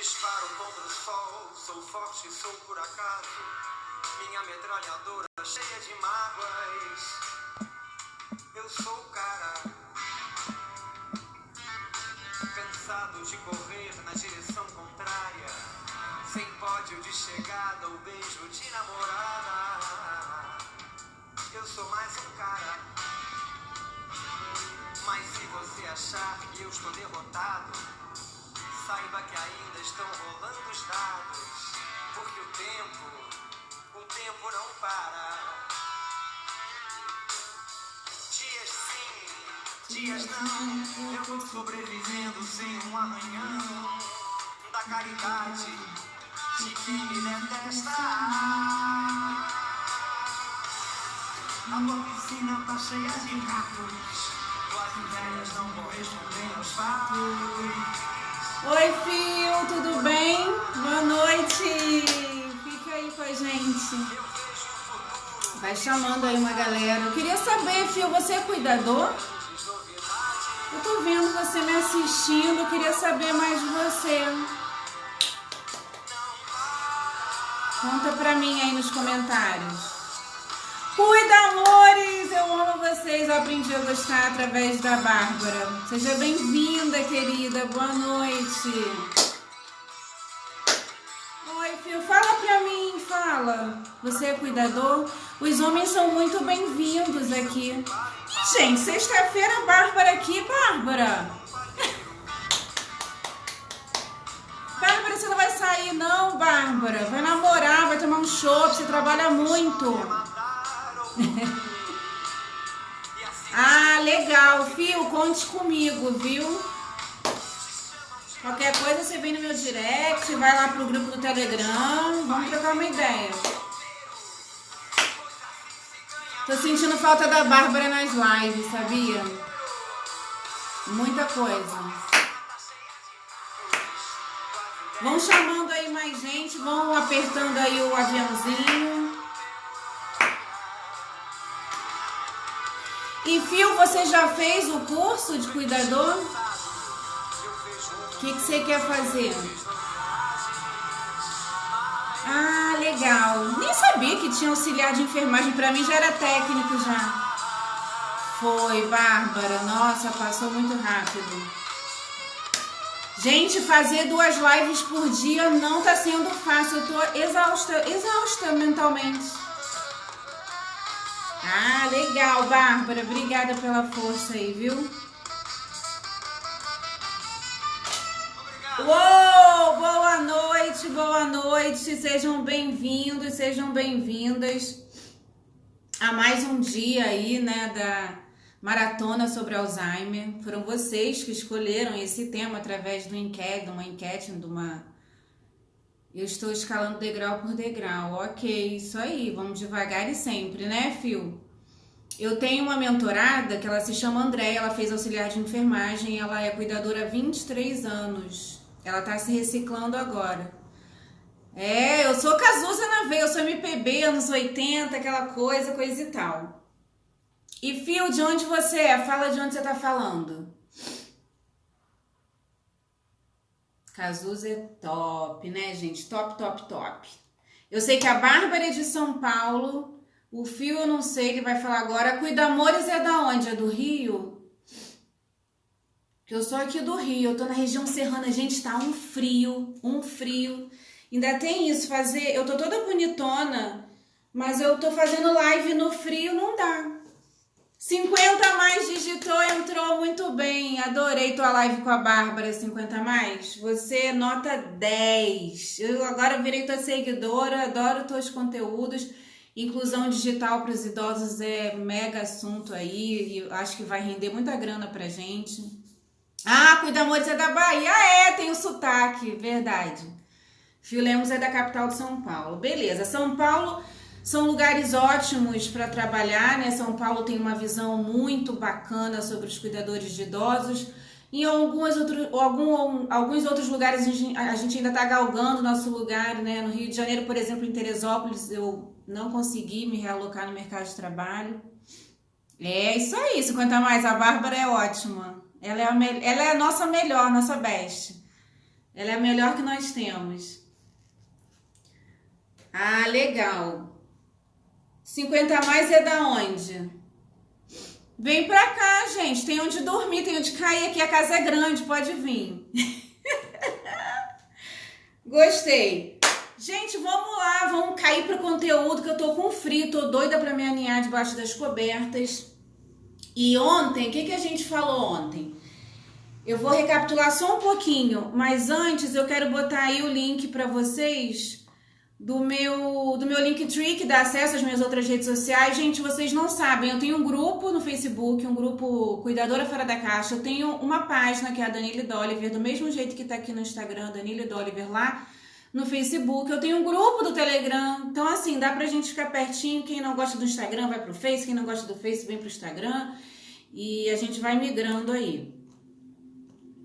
Disparo contra o sol, sou forte, sou por acaso. Minha metralhadora cheia de mágoas. Eu sou o cara, cansado de correr na direção contrária, sem pódio de chegada ou beijo de namorada. Eu sou mais um cara, mas se você achar que eu estou derrotado, saiba que ainda estão rolando os dados, porque o tempo não para. Dias sim, dias não, eu vou sobrevivendo sem um arranhão da caridade de quem me detesta. A tua piscina tá cheia de ratos, tuas ideias não correspondem aos fatos. Oi, Fio, tudo bem? Boa noite! Fica aí com a gente. Vai chamando aí uma galera. Eu queria saber, Fio, você é cuidador? Eu tô vendo você me assistindo, eu queria saber mais de você. Conta pra mim aí nos comentários. Cuida, amores! Eu amo vocês, eu aprendi a gostar através da Bárbara. Seja bem-vinda, querida. Boa noite. Oi, Fio, fala pra mim, fala. Você é cuidador? Os homens são muito bem-vindos aqui. Gente, sexta-feira, Bárbara aqui. Bárbara! Bárbara, você não vai sair não, Bárbara. Vai namorar, vai tomar um chopp, você trabalha muito. Ah, legal, Fio, conte comigo, viu? Qualquer coisa você vem no meu direct, vai lá pro grupo do Telegram, vamos trocar uma ideia. Tô sentindo falta da Bárbara nas lives, sabia? Muita coisa. Vão chamando aí mais gente, vão apertando aí o aviãozinho. E, Fio, você já fez o curso de cuidador? O que você quer fazer? Ah, legal. Nem sabia que tinha auxiliar de enfermagem. Pra mim já era técnico já. Foi, Bárbara. Nossa, passou muito rápido. Gente, fazer 2 lives por dia não tá sendo fácil. Eu tô exausta mentalmente. Ah, legal, Bárbara. Obrigada pela força aí, viu? Uou! Boa noite. Sejam bem-vindos, sejam bem-vindas a mais um dia aí, né, da maratona sobre Alzheimer. Foram vocês que escolheram esse tema através de uma enquete. Eu estou escalando degrau por degrau. Ok, isso aí. Vamos devagar e sempre, né, Fio? Eu tenho uma mentorada que ela se chama Andréia, ela fez auxiliar de enfermagem, ela é cuidadora há 23 anos. Ela tá se reciclando agora. Eu sou Cazuza na veia, eu sou MPB, anos 80, aquela coisa e tal. E, Fio, de onde você é? Fala de onde você tá falando. Cazuza é top, né, gente? Top. Eu sei que a Bárbara é de São Paulo. O Fio, eu não sei, ele vai falar agora. Cuida Amores é da onde? É do Rio? Que eu sou aqui do Rio, eu tô na região serrana. Gente, tá um frio. Ainda tem isso, eu tô toda bonitona, mas eu tô fazendo live no frio, não dá. 50 a mais digitou, entrou muito bem. Adorei tua live com a Bárbara, 50 a mais. Você é nota 10. Eu agora virei tua seguidora, adoro teus conteúdos. Inclusão digital para os idosos é mega assunto aí, e acho que vai render muita grana pra gente. Ah, Cuida Amores é da Bahia, tem o sotaque, verdade. Fio Lemos é da capital de São Paulo. Beleza, São Paulo são lugares ótimos para trabalhar, né? São Paulo tem uma visão muito bacana sobre os cuidadores de idosos. Em alguns outros lugares a gente ainda está galgando nosso lugar, né? No Rio de Janeiro, por exemplo, em Teresópolis, eu não consegui me realocar no mercado de trabalho. É isso aí, 50 a mais. A Bárbara é ótima. Ela é a nossa melhor, nossa best. Ela é a melhor que nós temos. Ah, legal. 50 a mais é da onde? Vem pra cá, gente. Tem onde dormir, tem onde cair aqui. A casa é grande, pode vir. Gostei. Gente, vamos lá, vamos cair pro conteúdo que eu tô com frio, tô doida pra me aninhar debaixo das cobertas. E ontem, o que a gente falou ontem? Eu vou recapitular só um pouquinho, mas antes eu quero botar aí o link pra vocês do meu Linktree, que dá acesso às minhas outras redes sociais. Gente, vocês não sabem, eu tenho um grupo no Facebook, um grupo Cuidadora Fora da Caixa. Eu tenho uma página que é a Danile Dolliver, do mesmo jeito que tá aqui no Instagram, Danile Dolliver lá no Facebook. Eu tenho um grupo do Telegram, então assim, dá pra gente ficar pertinho. Quem não gosta do Instagram vai pro Face, quem não gosta do Face vem pro Instagram e a gente vai migrando aí.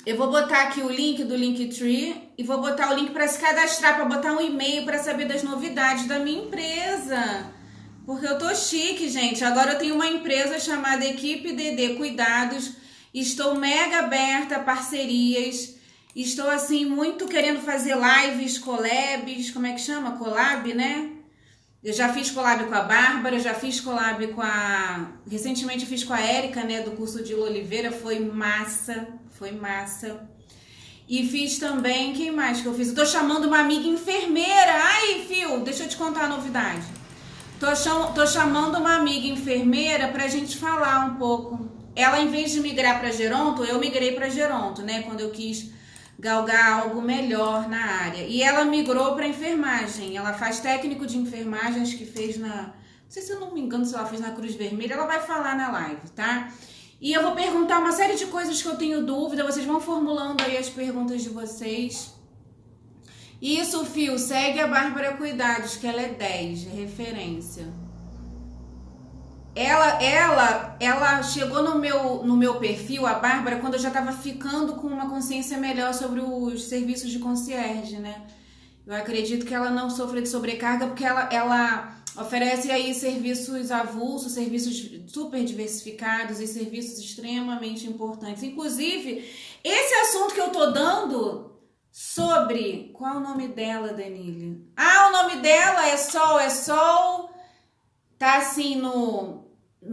Eu vou botar aqui o link do Linktree e vou botar o link para se cadastrar, para botar um e-mail para saber das novidades da minha empresa. Porque eu tô chique, gente. Agora eu tenho uma empresa chamada Equipe DD Cuidados. Estou mega aberta a parcerias. Estou, assim, muito querendo fazer lives, collabs. Como é que chama? Collab, né? Eu já fiz collab com a Bárbara, já fiz collab com a... Recentemente eu fiz com a Érica, né, do curso de Oliveira, foi massa. E fiz também, quem mais que eu fiz? Eu tô chamando uma amiga enfermeira. Ai, Fio, deixa eu te contar a novidade. Tô chamando uma amiga enfermeira pra gente falar um pouco. Ela, em vez de migrar pra Geronto, eu migrei pra Geronto, né, quando eu quis galgar algo melhor na área. E ela migrou para enfermagem. Ela faz técnico de enfermagem, acho que fez na... Não sei se eu não me engano se ela fez na Cruz Vermelha. Ela vai falar na live, tá? E eu vou perguntar uma série de coisas que eu tenho dúvida. Vocês vão formulando aí as perguntas de vocês. Isso, Fio, segue a Bárbara Cuidados, que ela é 10, de referência. Ela chegou no meu perfil, a Bárbara, quando eu já estava ficando com uma consciência melhor sobre os serviços de concierge, né? Eu acredito que ela não sofre de sobrecarga porque ela oferece aí serviços avulsos, serviços super diversificados e serviços extremamente importantes. Inclusive, esse assunto que eu tô dando sobre... Qual é o nome dela, Danile? Ah, o nome dela é Sol. Tá assim no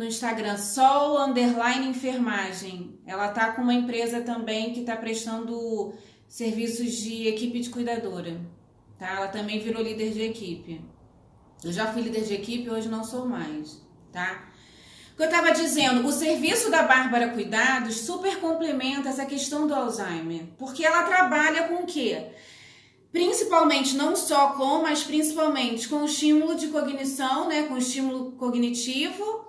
Instagram, Sol_enfermagem. Ela tá com uma empresa também que tá prestando serviços de equipe de cuidadora, tá? Ela também virou líder de equipe. Eu já fui líder de equipe, hoje não sou mais, tá? O que eu tava dizendo, o serviço da Bárbara Cuidados super complementa essa questão do Alzheimer, porque ela trabalha com o quê? Principalmente, não só com, mas principalmente com o estímulo de cognição, né, com o estímulo cognitivo,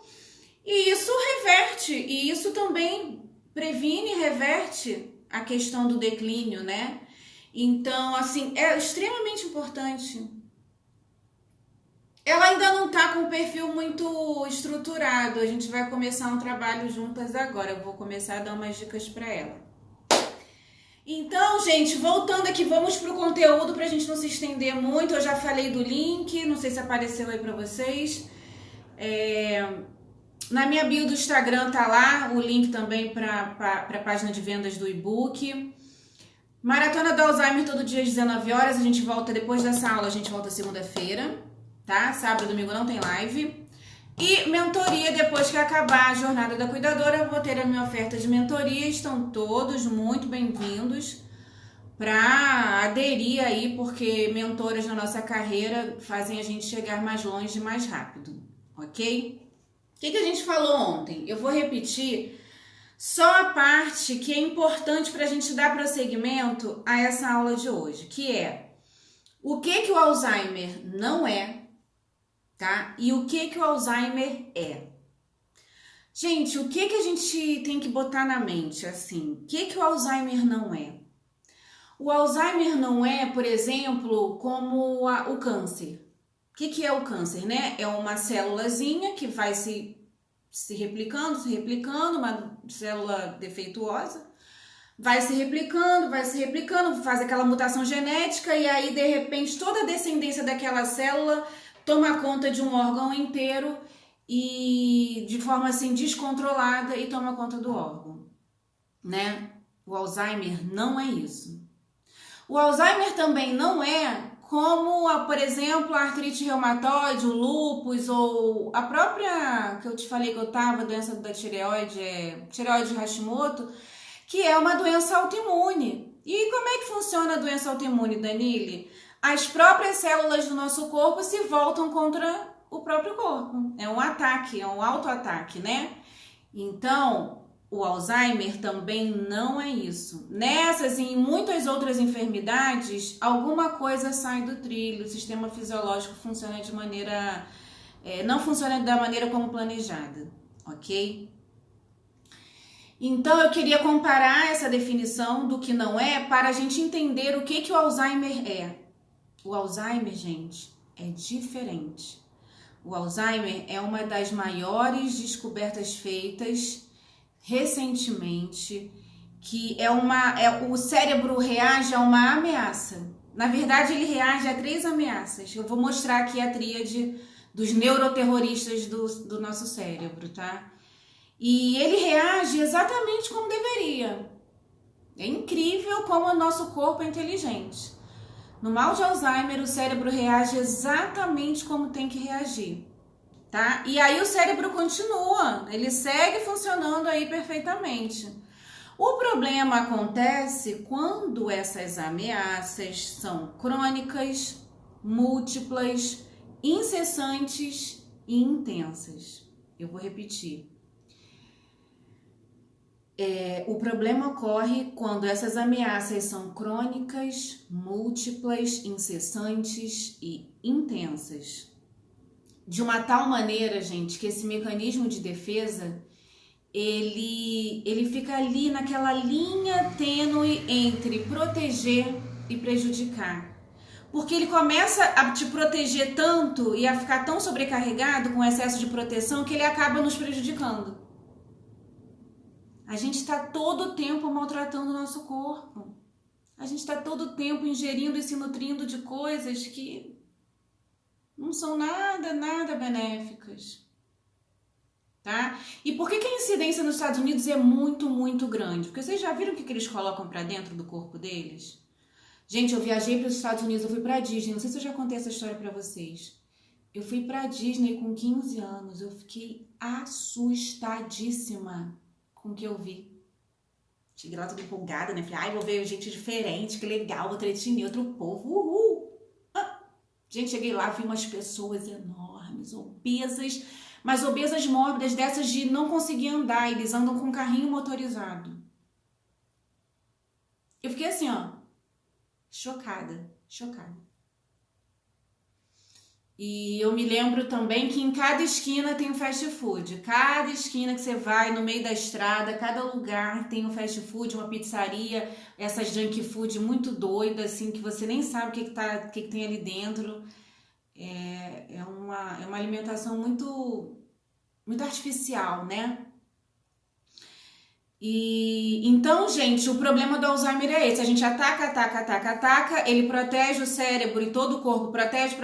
e isso reverte, e isso também previne e reverte a questão do declínio, né? Então, assim, é extremamente importante. Ela ainda não tá com o perfil muito estruturado, a gente vai começar um trabalho juntas agora, eu vou começar a dar umas dicas para ela. Então, gente, voltando aqui, vamos pro conteúdo pra gente não se estender muito. Eu já falei do link, não sei se apareceu aí pra vocês. Na minha bio do Instagram tá lá o link também pra página de vendas do e-book. Maratona do Alzheimer todo dia às 19 horas. A gente volta depois dessa aula, a gente volta segunda-feira, tá? Sábado e domingo não tem live. E mentoria, depois que acabar a jornada da cuidadora, eu vou ter a minha oferta de mentoria. Estão todos muito bem-vindos para aderir aí, porque mentoras na nossa carreira fazem a gente chegar mais longe e mais rápido, ok? O que a gente falou ontem? Eu vou repetir só a parte que é importante para a gente dar prosseguimento a essa aula de hoje, que é o que o Alzheimer não é, tá? E o que o Alzheimer é? Gente, o que a gente tem que botar na mente, assim? O que o Alzheimer não é? O Alzheimer não é, por exemplo, como o câncer. O que é o câncer, né? É uma célulazinha que vai se replicando, uma célula defeituosa, vai se replicando, faz aquela mutação genética e aí, de repente, toda a descendência daquela célula toma conta de um órgão inteiro e de forma assim descontrolada e toma conta do órgão, né? O Alzheimer não é isso. O Alzheimer também não é como, por exemplo, a artrite reumatoide, o lúpus ou a própria, que eu te falei que eu tava, doença da tireoide, tireoide Hashimoto, que é uma doença autoimune. E como é que funciona a doença autoimune, Danile? As próprias células do nosso corpo se voltam contra o próprio corpo. É um ataque, é um autoataque, né? Então, o Alzheimer também não é isso. Nessas e em muitas outras enfermidades, alguma coisa sai do trilho, o sistema fisiológico funciona de maneira... não funciona da maneira como planejada, ok? Então, eu queria comparar essa definição do que não é para a gente entender o que o Alzheimer é. O Alzheimer, gente, é diferente. O Alzheimer é uma das maiores descobertas feitas recentemente, que o cérebro reage a uma ameaça. Na verdade, ele reage a 3 ameaças. Eu vou mostrar aqui a tríade dos neuroterroristas do nosso cérebro, tá? E ele reage exatamente como deveria. É incrível como o nosso corpo é inteligente. No mal de Alzheimer, o cérebro reage exatamente como tem que reagir, tá? E aí o cérebro continua, ele segue funcionando aí perfeitamente. O problema acontece quando essas ameaças são crônicas, múltiplas, incessantes e intensas. Eu vou repetir. O problema ocorre quando essas ameaças são crônicas, múltiplas, incessantes e intensas. De uma tal maneira, gente, que esse mecanismo de defesa, ele fica ali naquela linha tênue entre proteger e prejudicar. Porque ele começa a te proteger tanto e a ficar tão sobrecarregado com excesso de proteção que ele acaba nos prejudicando. A gente está todo o tempo maltratando o nosso corpo. A gente está todo o tempo ingerindo e se nutrindo de coisas que não são nada benéficas. Tá? E por que a incidência nos Estados Unidos é muito grande? Porque vocês já viram o que eles colocam para dentro do corpo deles? Gente, eu viajei para os Estados Unidos, eu fui para a Disney. Não sei se eu já contei essa história para vocês. Eu fui para a Disney com 15 anos. Eu fiquei assustadíssima com o que eu vi. Cheguei lá toda empolgada, né? Falei, vou ver gente diferente, que legal, outra etnia, outro povo, uhul! Gente, cheguei lá, vi umas pessoas enormes, obesas, mas obesas mórbidas, dessas de não conseguir andar, eles andam com um carrinho motorizado. Eu fiquei assim, chocada. E eu me lembro também que em cada esquina tem um fast food. Cada esquina que você vai, no meio da estrada, cada lugar tem um fast food, uma pizzaria, essas junk food muito doidas, assim, que você nem sabe o que tem ali dentro. É uma alimentação muito artificial, né? E então, gente, o problema do Alzheimer é esse. A gente ataca, ele protege o cérebro e todo o corpo, protege,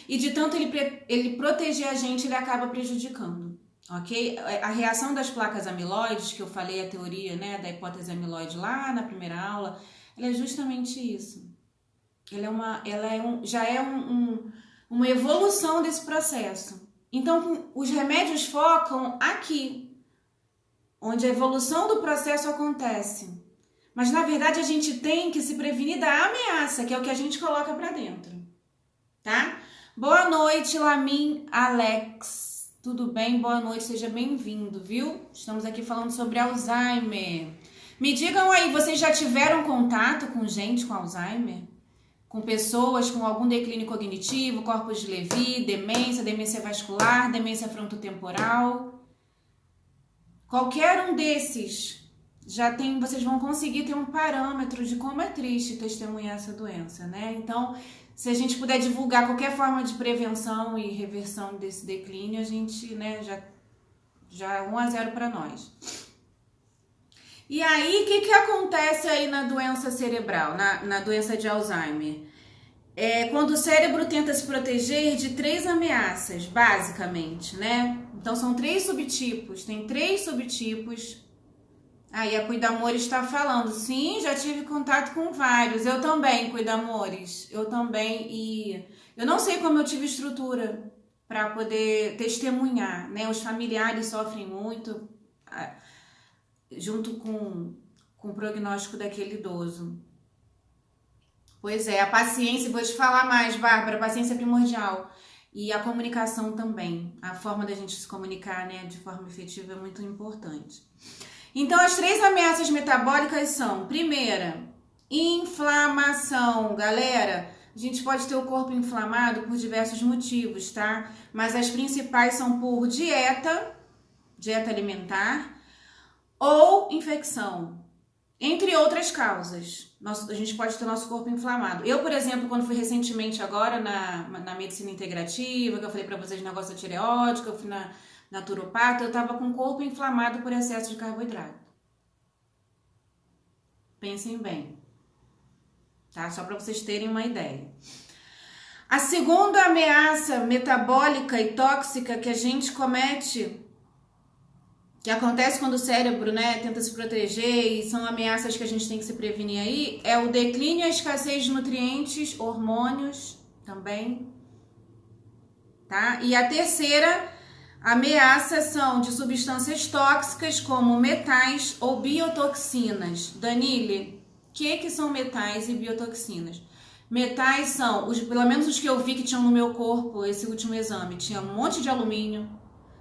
e de tanto ele proteger a gente, ele acaba prejudicando, ok? A reação das placas amiloides, que eu falei a teoria, né, da hipótese amiloide lá na primeira aula, ela é justamente isso. Já é uma evolução desse processo. Então, os remédios focam aqui, onde a evolução do processo acontece. Mas, na verdade, a gente tem que se prevenir da ameaça, que é o que a gente coloca pra dentro, tá? Boa noite, Lamin Alex. Tudo bem? Boa noite, seja bem-vindo, viu? Estamos aqui falando sobre Alzheimer. Me digam aí, vocês já tiveram contato com gente com Alzheimer? Com pessoas com algum declínio cognitivo, corpos de Levy, demência vascular, demência frontotemporal? Qualquer um desses vocês vão conseguir ter um parâmetro de como é triste testemunhar essa doença, né? Então, se a gente puder divulgar qualquer forma de prevenção e reversão desse declínio, a gente, né, já 1-0 para nós. E aí, o que acontece aí na doença cerebral, na doença de Alzheimer? Quando o cérebro tenta se proteger de 3 ameaças, basicamente, né? Então, são 3 subtipos, tem 3 subtipos Aí a Cuidamores está falando, sim, já tive contato com vários. Eu também, Cuidamores. Eu também. E eu não sei como eu tive estrutura para poder testemunhar, né? Os familiares sofrem muito junto com o prognóstico daquele idoso. Pois é, a paciência, vou te falar mais, Bárbara, a paciência é primordial. E a comunicação também. A forma da gente se comunicar, né, de forma efetiva é muito importante. Então, as 3 ameaças metabólicas são, primeira, inflamação. Galera, a gente pode ter o corpo inflamado por diversos motivos, tá? Mas as principais são por dieta alimentar, ou infecção, entre outras causas. A gente pode ter nosso corpo inflamado. Eu, por exemplo, quando fui recentemente agora na medicina integrativa, que eu falei pra vocês, negócio da tireoide, que eu fui na naturopata, eu tava com o corpo inflamado por excesso de carboidrato. Pensem bem, tá? Só para vocês terem uma ideia. A segunda ameaça metabólica e tóxica que a gente comete, que acontece quando o cérebro, né, tenta se proteger, e são ameaças que a gente tem que se prevenir aí, é o declínio e a escassez de nutrientes, hormônios também, tá? E a terceira ameaças são de substâncias tóxicas como metais ou biotoxinas. Danile, o que são metais e biotoxinas? Metais são, pelo menos os que eu vi que tinham no meu corpo, esse último exame, tinha um monte de alumínio,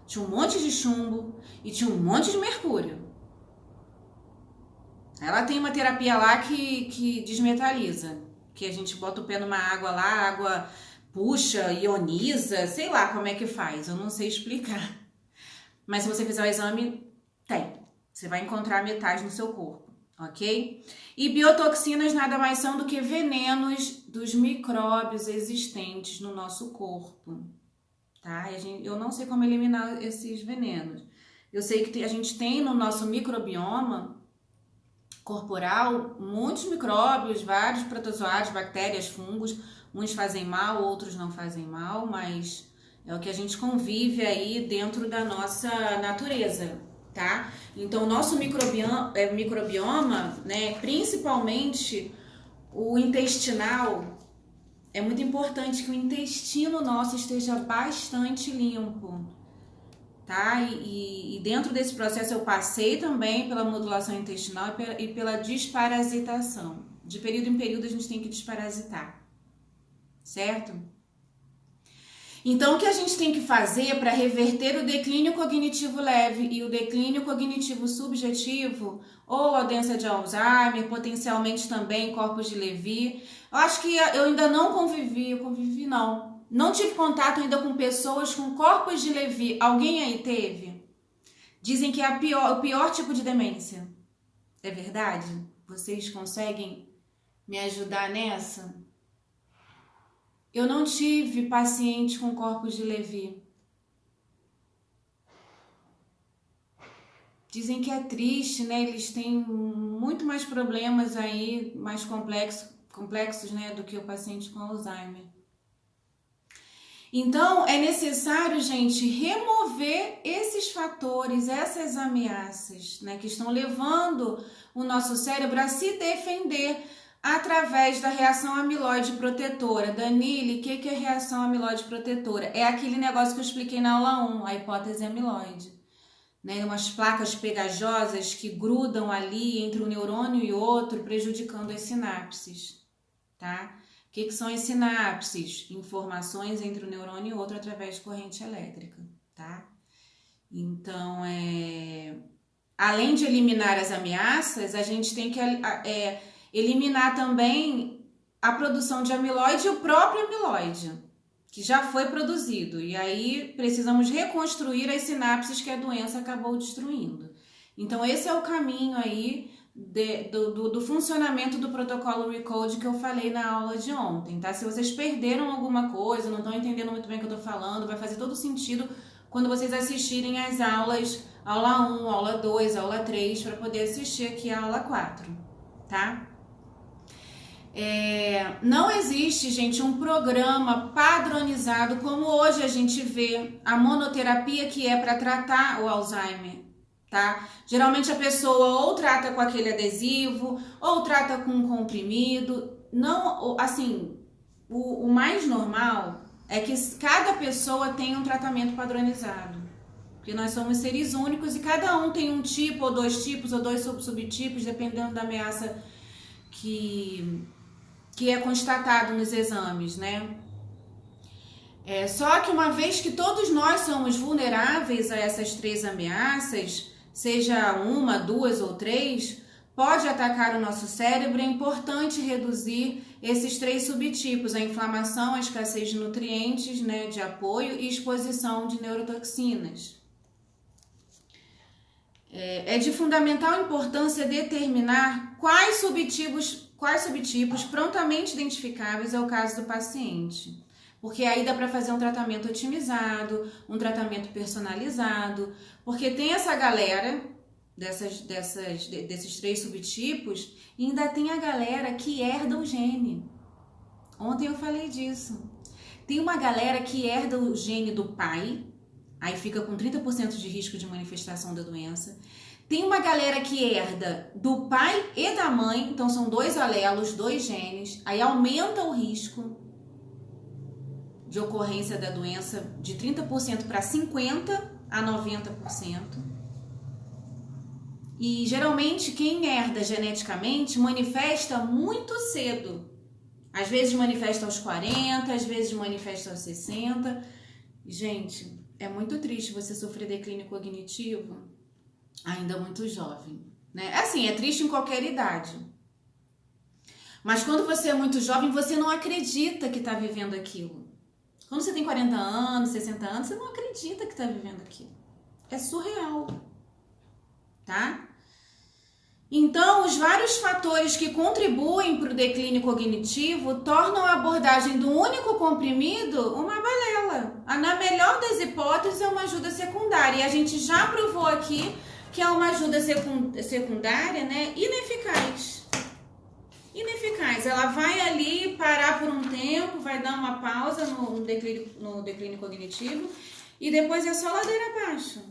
tinha um monte de chumbo e tinha um monte de mercúrio. Ela tem uma terapia lá que desmetaliza, que a gente bota o pé numa água lá, a água puxa, ioniza, sei lá como é que faz, eu não sei explicar. Mas se você fizer o exame, tem. Você vai encontrar metais no seu corpo, ok? E biotoxinas nada mais são do que venenos dos micróbios existentes no nosso corpo, tá? Eu não sei como eliminar esses venenos. Eu sei que a gente tem no nosso microbioma corporal muitos micróbios, vários protozoários, bactérias, fungos. Uns fazem mal, outros não fazem mal, mas é o que a gente convive aí dentro da nossa natureza, tá? Então, o nosso microbioma, né, principalmente o intestinal, é muito importante que o intestino nosso esteja bastante limpo, tá? E dentro desse processo eu passei também pela modulação intestinal e pela desparasitação. De período em período a gente tem que desparasitar. Certo? Então, o que a gente tem que fazer para reverter o declínio cognitivo leve e o declínio cognitivo subjetivo, ou a doença de Alzheimer, potencialmente também corpos de Levy? Eu acho que eu ainda não não tive contato ainda com pessoas com corpos de Levy. Alguém aí teve? Dizem que é o pior tipo de demência. É verdade? Vocês conseguem me ajudar nessa? Eu não tive paciente com corpos de Levy. Dizem que é triste, né? Eles têm muito mais problemas aí, mais complexos, né, do que o paciente com Alzheimer. Então, é necessário, gente, remover esses fatores, essas ameaças, né, que estão levando o nosso cérebro a se defender através da reação amiloide protetora. Danile, o que é reação amiloide protetora? É aquele negócio que eu expliquei na aula 1, a hipótese amiloide. Né? Umas placas pegajosas que grudam ali entre um neurônio e outro, prejudicando as sinapses. Tá? O que são as sinapses? Informações entre um neurônio e outro através de corrente elétrica. Tá? Então, além de eliminar as ameaças, a gente tem que eliminar também a produção de amiloide e o próprio amiloide, que já foi produzido. E aí precisamos reconstruir as sinapses que a doença acabou destruindo. Então esse é o caminho aí do funcionamento do protocolo Recode que eu falei na aula de ontem, tá? Se vocês perderam alguma coisa, não estão entendendo muito bem o que eu tô falando, vai fazer todo sentido quando vocês assistirem as aulas, aula 1, aula 2, aula 3, para poder assistir aqui a aula 4, tá? Não existe, gente, um programa padronizado como hoje a gente vê a monoterapia, que é para tratar o Alzheimer, tá? Geralmente a pessoa ou trata com aquele adesivo, ou trata com um comprimido. Não, assim, o mais normal é que cada pessoa tenha um tratamento padronizado. Porque nós somos seres únicos e cada um tem um tipo, ou dois tipos, ou dois subtipos, dependendo da ameaça que é constatado nos exames, né? Só que uma vez que todos nós somos vulneráveis a essas 3 ameaças, seja uma, 2 ou 3, pode atacar o nosso cérebro. É importante reduzir esses 3 subtipos: a inflamação, a escassez de nutrientes, né, de apoio e exposição de neurotoxinas. É de fundamental importância determinar quais subtipos prontamente identificáveis é o caso do paciente. Porque aí dá para fazer um tratamento otimizado, um tratamento personalizado, porque tem essa galera desses 3 subtipos e ainda tem a galera que herda o gene. Ontem eu falei disso. Tem uma galera que herda o gene do pai, aí fica com 30% de risco de manifestação da doença. Tem uma galera que herda do pai e da mãe, então são 2 alelos, 2 genes, aí aumenta o risco de ocorrência da doença de 30% para 50% a 90%. E geralmente quem herda geneticamente manifesta muito cedo. Às vezes manifesta aos 40, às vezes manifesta aos 60. Gente, é muito triste você sofrer declínio cognitivo ainda muito jovem, né? Assim, é triste em qualquer idade. Mas quando você é muito jovem, você não acredita que está vivendo aquilo. Quando você tem 40 anos, 60 anos, você não acredita que está vivendo aquilo. É surreal, tá? Então, os vários fatores que contribuem para o declínio cognitivo tornam a abordagem do único comprimido uma balela. Na melhor das hipóteses, é uma ajuda secundária. E a gente já provou aqui que é uma ajuda secundária, né, ineficaz. Ela vai ali parar por um tempo, vai dar uma pausa no declínio cognitivo e depois é só ladeira abaixo.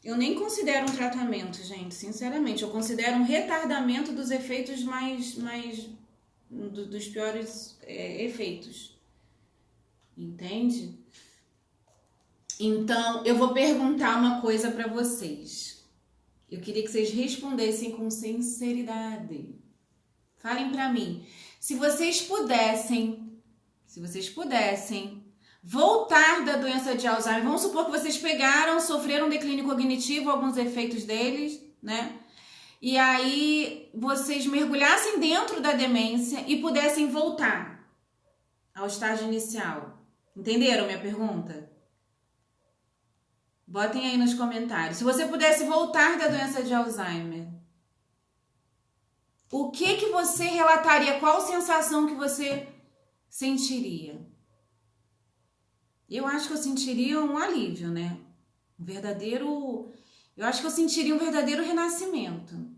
Eu nem considero um tratamento, gente, sinceramente. Eu considero um retardamento dos efeitos dos piores efeitos. Entende? Então, eu vou perguntar uma coisa para vocês. Eu queria que vocês respondessem com sinceridade. Falem para mim. Se vocês pudessem voltar da doença de Alzheimer, vamos supor que vocês sofreram declínio cognitivo, alguns efeitos deles, né? E aí vocês mergulhassem dentro da demência e pudessem voltar ao estágio inicial. Entenderam minha pergunta? Botem aí nos comentários. Se você pudesse voltar da doença de Alzheimer, o que você relataria? Qual sensação que você sentiria? Eu acho que eu sentiria um alívio, né? Eu acho que eu sentiria um verdadeiro renascimento.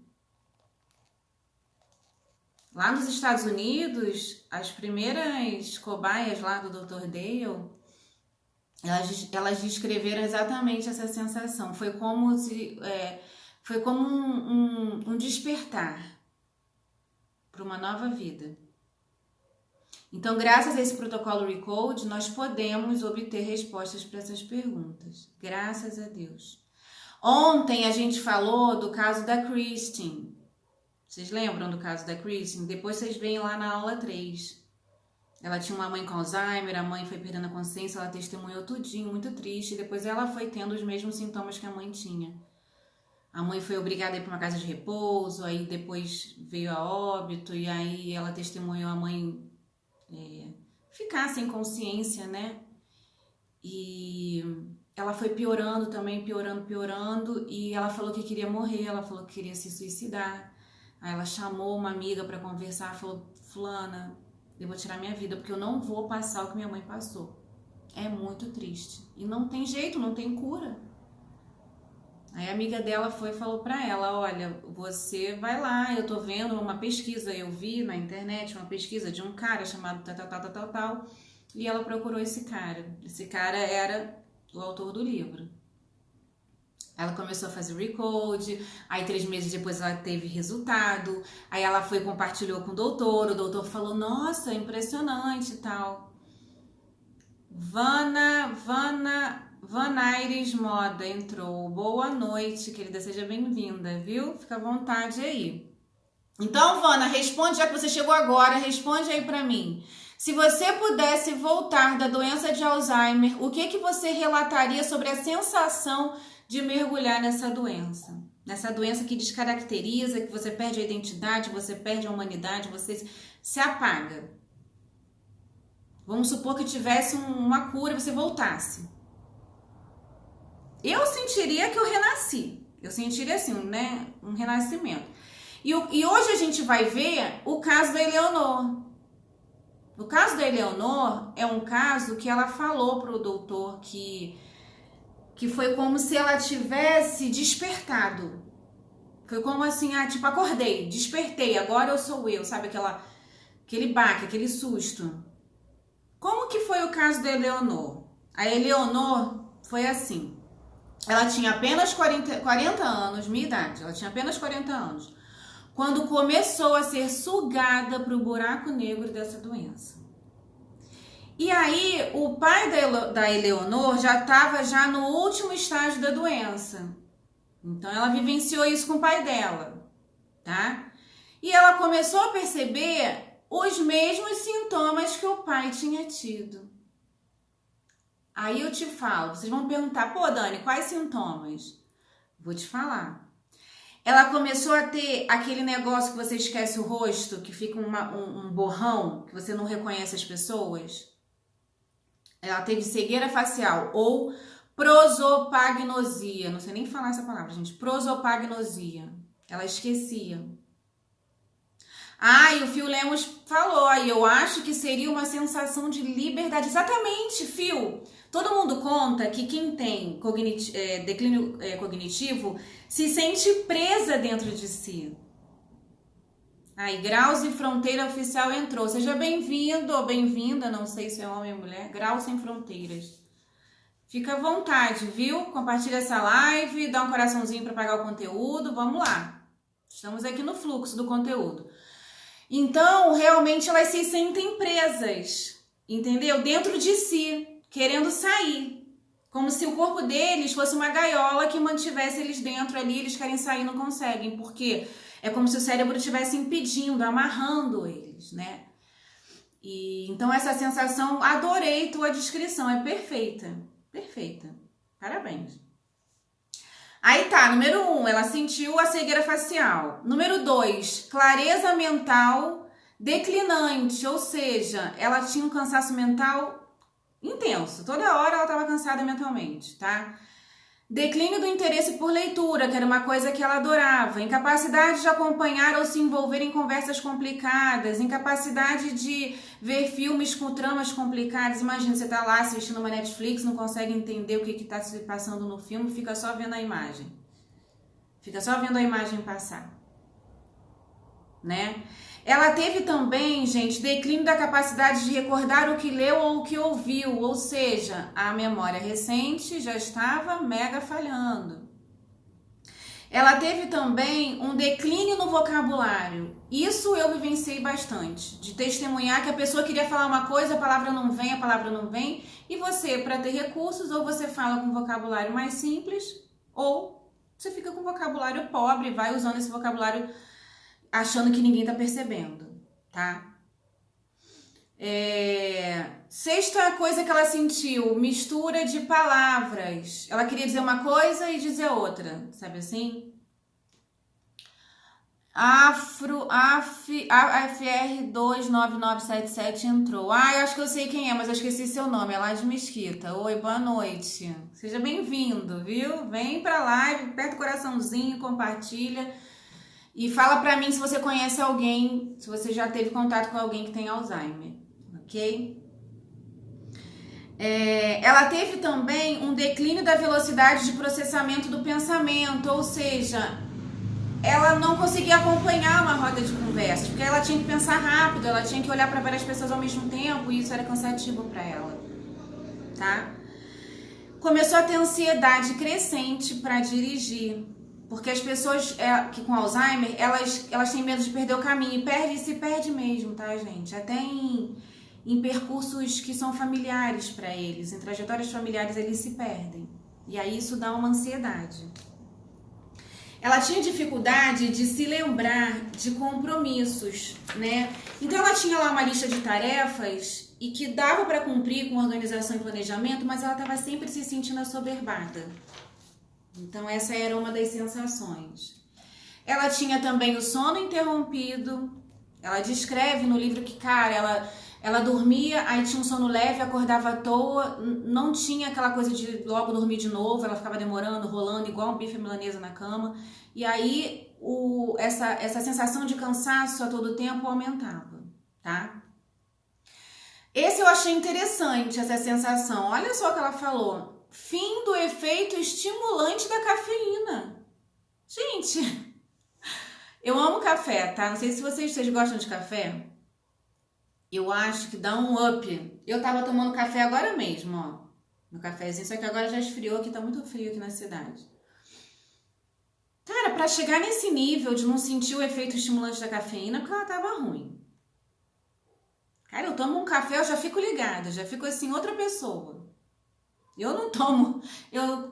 Lá nos Estados Unidos, as primeiras cobaias lá do Dr. Dale, elas descreveram exatamente essa sensação. Foi como um despertar para uma nova vida. Então, graças a esse protocolo Recode, nós podemos obter respostas para essas perguntas. Graças a Deus. Ontem a gente falou do caso da Christine. Vocês lembram do caso da Christine? Depois vocês veem lá na aula 3. Ela tinha uma mãe com Alzheimer, a mãe foi perdendo a consciência, ela testemunhou tudinho, muito triste. Depois ela foi tendo os mesmos sintomas que a mãe tinha. A mãe foi obrigada a ir para uma casa de repouso, aí depois veio a óbito, e aí ela testemunhou a mãe ficar sem consciência, né? E ela foi piorando também, piorando, e ela falou que queria morrer, ela falou que queria se suicidar. Aí ela chamou uma amiga para conversar, falou: fulana, eu vou tirar minha vida, porque eu não vou passar o que minha mãe passou. É muito triste. E não tem jeito, não tem cura. Aí a amiga dela foi e falou pra ela: olha, você vai lá, eu tô vendo uma pesquisa, eu vi na internet uma pesquisa de um cara chamado tal, e ela procurou esse cara. Esse cara era o autor do livro. Ela começou a fazer recode, aí 3 meses depois ela teve resultado, aí ela foi e compartilhou com o doutor falou, nossa, impressionante e tal. Vanaires Moda entrou. Boa noite, querida, seja bem-vinda, viu? Fica à vontade aí. Então, Vana, responde, já que você chegou agora, responde aí pra mim. Se você pudesse voltar da doença de Alzheimer, o que você relataria sobre a sensação de mergulhar nessa doença? Nessa doença que descaracteriza, que você perde a identidade, você perde a humanidade, você se apaga. Vamos supor que tivesse uma cura, você voltasse. Eu sentiria que eu renasci. Eu sentiria assim, né? Um renascimento. E hoje a gente vai ver o caso da Eleonor. O caso da Eleonor é um caso que ela falou para o doutor que foi como se ela tivesse despertado. Foi como assim, tipo, acordei, despertei, agora eu sou eu, sabe? Aquele baque, aquele susto. Como que foi o caso da Eleonor? A Eleonor foi assim. Ela tinha apenas 40 anos, minha idade, ela tinha apenas 40 anos, quando começou a ser sugada para o buraco negro dessa doença. E aí, o pai da Eleonor já estava no último estágio da doença. Então, ela vivenciou isso com o pai dela, tá? E ela começou a perceber os mesmos sintomas que o pai tinha tido. Aí eu te falo, vocês vão perguntar, pô, Dani, quais sintomas? Vou te falar. Ela começou a ter aquele negócio que você esquece o rosto, que fica um borrão, que você não reconhece as pessoas. Ela teve cegueira facial ou prosopagnosia. Não sei nem falar essa palavra, gente. Prosopagnosia. Ela esquecia. E o Fio Lemos falou, aí eu acho que seria uma sensação de liberdade. Exatamente, Fio. Todo mundo conta que quem tem declínio cognitivo se sente presa dentro de si. Aí, Graus e Fronteira Oficial entrou. Seja bem-vindo ou bem-vinda, não sei se é homem ou mulher. Graus Sem Fronteiras. Fica à vontade, viu? Compartilha essa live, dá um coraçãozinho para pagar o conteúdo. Vamos lá. Estamos aqui no fluxo do conteúdo. Então, realmente, elas se sentem presas, entendeu? Dentro de si, querendo sair. Como se o corpo deles fosse uma gaiola que mantivesse eles dentro ali, eles querem sair e não conseguem, porque é como se o cérebro estivesse impedindo, amarrando eles, né? E então essa sensação, adorei tua descrição, é perfeita, perfeita. Parabéns. Aí tá, número 1, ela sentiu a cegueira facial. Número 2, clareza mental declinante, ou seja, ela tinha um cansaço mental intenso. Toda hora ela estava cansada mentalmente, tá? Declínio do interesse por leitura, que era uma coisa que ela adorava. Incapacidade de acompanhar ou se envolver em conversas complicadas. Incapacidade de ver filmes com tramas complicadas. Imagina, você tá lá assistindo uma Netflix, não consegue entender o que tá se passando no filme, fica só vendo a imagem. Fica só vendo a imagem passar. Né? Ela teve também, gente, declínio da capacidade de recordar o que leu ou o que ouviu, ou seja, a memória recente já estava mega falhando. Ela teve também um declínio no vocabulário. Isso eu vivenciei bastante, de testemunhar que a pessoa queria falar uma coisa, a palavra não vem, e você, para ter recursos, ou você fala com vocabulário mais simples, ou você fica com vocabulário pobre, vai usando esse vocabulário achando que ninguém tá percebendo, tá? Sexta coisa que ela sentiu, mistura de palavras. Ela queria dizer uma coisa e dizer outra, sabe assim? AFR29977 entrou. Eu acho que eu sei quem é, mas eu esqueci seu nome. É lá de Mesquita. Oi, boa noite. Seja bem-vindo, viu? Vem pra live, aperta o coraçãozinho, compartilha. E fala pra mim se você conhece alguém, se você já teve contato com alguém que tem Alzheimer, ok? Ela teve também um declínio da velocidade de processamento do pensamento, ou seja, ela não conseguia acompanhar uma roda de conversa, porque ela tinha que pensar rápido, ela tinha que olhar para várias pessoas ao mesmo tempo, e isso era cansativo para ela, tá? começou a ter ansiedade crescente para dirigir. Porque as pessoas que com Alzheimer, elas têm medo de perder o caminho. E se perde mesmo, tá, gente? Até em percursos que são familiares para eles, em trajetórias familiares, eles se perdem. E aí isso dá uma ansiedade. Ela tinha dificuldade de se lembrar de compromissos, né? Então ela tinha lá uma lista de tarefas e que dava para cumprir com organização e planejamento, mas ela estava sempre se sentindo assoberbada. Então essa era uma das sensações. Ela tinha também o sono interrompido. Ela descreve no livro que, cara, ela dormia, aí tinha um sono leve, acordava à toa, não tinha aquela coisa de logo dormir de novo, ela ficava demorando, rolando, igual um bife milanesa na cama. E aí essa sensação de cansaço a todo tempo aumentava, tá? Esse eu achei interessante, essa sensação. Olha só o que ela falou. Fim do efeito estimulante da cafeína. Gente, eu amo café, tá? Não sei se vocês gostam de café. Eu acho que dá um up. Eu tava tomando café agora mesmo, ó. Meu cafezinho, só que agora já esfriou aqui, tá muito frio aqui na cidade. Cara, pra chegar nesse nível de não sentir o efeito estimulante da cafeína, porque ela tava ruim. Cara, eu tomo um café, eu já fico ligada, já fico assim, outra pessoa. Eu não tomo,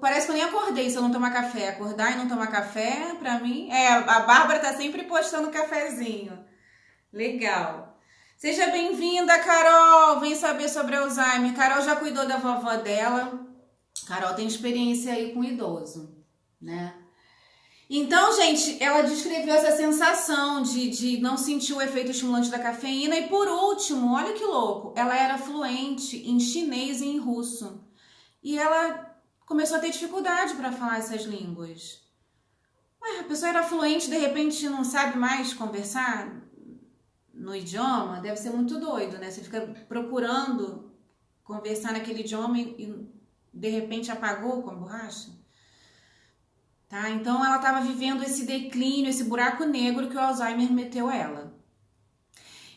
parece que eu nem acordei se eu não tomar café. Acordar e não tomar café, pra mim, a Bárbara tá sempre postando cafezinho. Legal. Seja bem-vinda, Carol, vem saber sobre Alzheimer. Carol já cuidou da vovó dela. Carol tem experiência aí com idoso, né? Então, gente, ela descreveu essa sensação de não sentir o efeito estimulante da cafeína. E por último, olha que louco, ela era fluente em chinês e em russo. E ela começou a ter dificuldade para falar essas línguas. Ué, a pessoa era fluente, de repente não sabe mais conversar no idioma? Deve ser muito doido, né? Você fica procurando conversar naquele idioma e de repente apagou com a borracha. Tá? Então ela estava vivendo esse declínio, esse buraco negro que o Alzheimer meteu ela.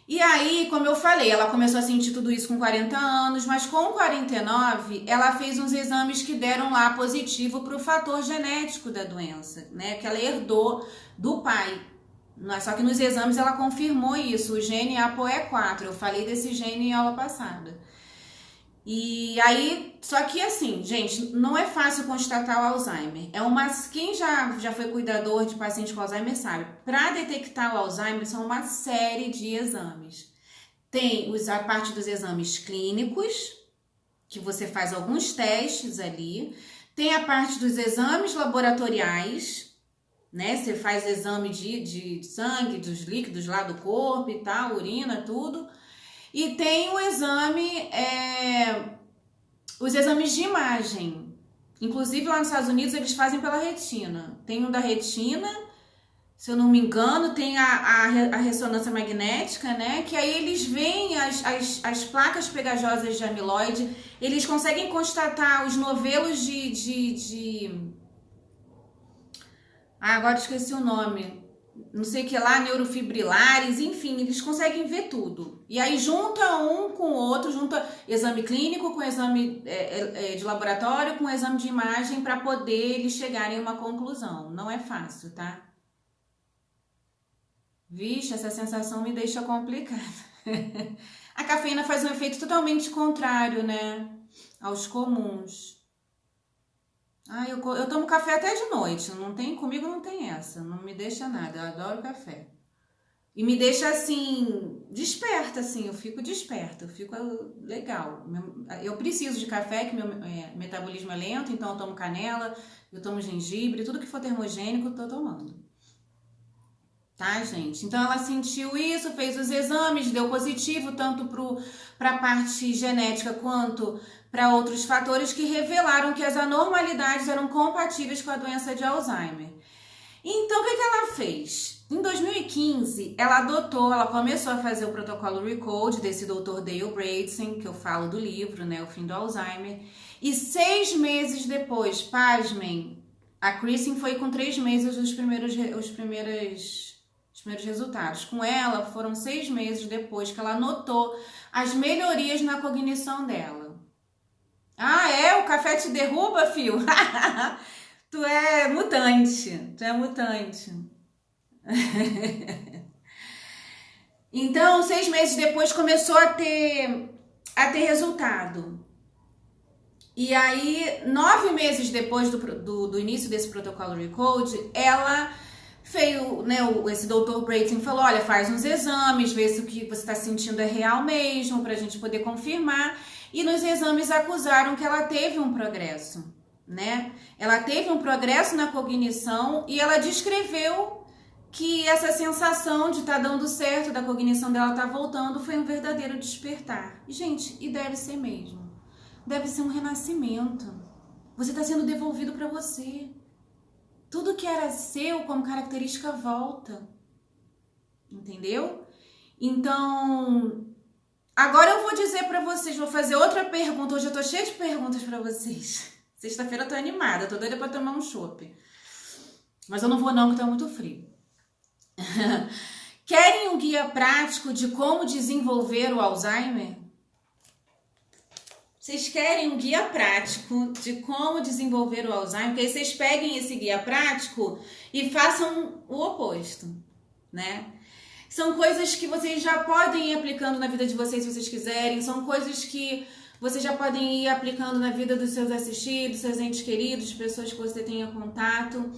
E aí, como eu falei, ela começou a sentir tudo isso com 40 anos, mas com 49, ela fez uns exames que deram lá positivo para o fator genético da doença, né? Que ela herdou do pai. Só que nos exames ela confirmou isso, o gene ApoE4. Eu falei desse gene em aula passada. E aí, só que assim, gente, não é fácil constatar o Alzheimer. Quem já foi cuidador de paciente com Alzheimer sabe, para detectar o Alzheimer são uma série de exames. Tem a parte dos exames clínicos, que você faz alguns testes ali. Tem a parte dos exames laboratoriais, né? Você faz exame de sangue, dos líquidos lá do corpo e tal, urina, tudo. E tem o exame, os exames de imagem. Inclusive lá nos Estados Unidos eles fazem pela retina. Tem o da retina, se eu não me engano, tem a ressonância magnética, né? Que aí eles veem as placas pegajosas de amiloide, eles conseguem constatar os novelos agora esqueci o nome. Não sei o que lá, neurofibrilares, enfim, eles conseguem ver tudo. E aí junta um com o outro, junta exame clínico com exame de laboratório, com exame de imagem para poder eles chegarem a uma conclusão. Não é fácil, tá? Vixe, essa sensação me deixa complicada. A cafeína faz um efeito totalmente contrário, né? Aos comuns. Eu tomo café até de noite, comigo não tem essa, não me deixa nada, eu adoro café. E me deixa assim, desperta assim, eu fico desperta, eu fico legal. Eu preciso de café, que meu metabolismo é lento, então eu tomo canela, eu tomo gengibre, tudo que for termogênico eu tô tomando. Tá, gente? Então ela sentiu isso, fez os exames, deu positivo tanto para a parte genética quanto para outros fatores que revelaram que as anormalidades eram compatíveis com a doença de Alzheimer. Então, o que ela fez? Em 2015, ela começou a fazer o protocolo Recode desse Dr. Dale Bredesen, que eu falo do livro, né, O Fim do Alzheimer. E 6 meses depois, pasmem, a Kristen foi com 3 meses os primeiros resultados. Com ela, foram 6 meses depois que ela notou as melhorias na cognição dela. Ah, é? O café te derruba, fio? Tu é mutante. Tu é mutante. Então, 6 meses depois começou a ter resultado. E aí, 9 meses depois do início desse protocolo Recode, ela fez, né, esse Dr. Brayton falou, olha, faz uns exames, vê se o que você está sentindo é real mesmo, para a gente poder confirmar. E nos exames acusaram que ela teve um progresso, né? Ela teve um progresso na cognição e ela descreveu que essa sensação de estar dando certo, da cognição dela estar voltando, foi um verdadeiro despertar. E, gente, e deve ser mesmo. Deve ser um renascimento. Você está sendo devolvido para você. Tudo que era seu como característica volta. Entendeu? Então, agora eu vou dizer para vocês, vou fazer outra pergunta. Hoje eu tô cheia de perguntas para vocês. Sexta-feira eu tô animada, tô doida para tomar um chopp. Mas eu não vou não, porque tá muito frio. Querem um guia prático de como desenvolver o Alzheimer? Vocês querem um guia prático de como desenvolver o Alzheimer? Porque aí vocês peguem esse guia prático e façam o oposto, né? São coisas que vocês já podem ir aplicando na vida de vocês se vocês quiserem. São coisas que vocês já podem ir aplicando na vida dos seus assistidos, seus entes queridos, pessoas que você tenha contato,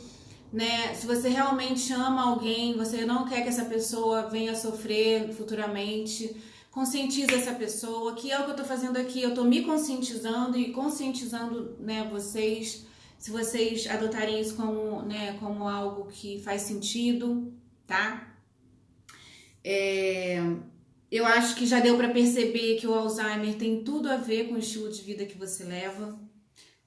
né? Se você realmente ama alguém, você não quer que essa pessoa venha sofrer futuramente, conscientiza essa pessoa, que é o que eu tô fazendo aqui, eu tô me conscientizando e conscientizando, né, vocês, se vocês adotarem isso como, né, como algo que faz sentido, tá? Eu acho que já deu para perceber que o Alzheimer tem tudo a ver com o estilo de vida que você leva.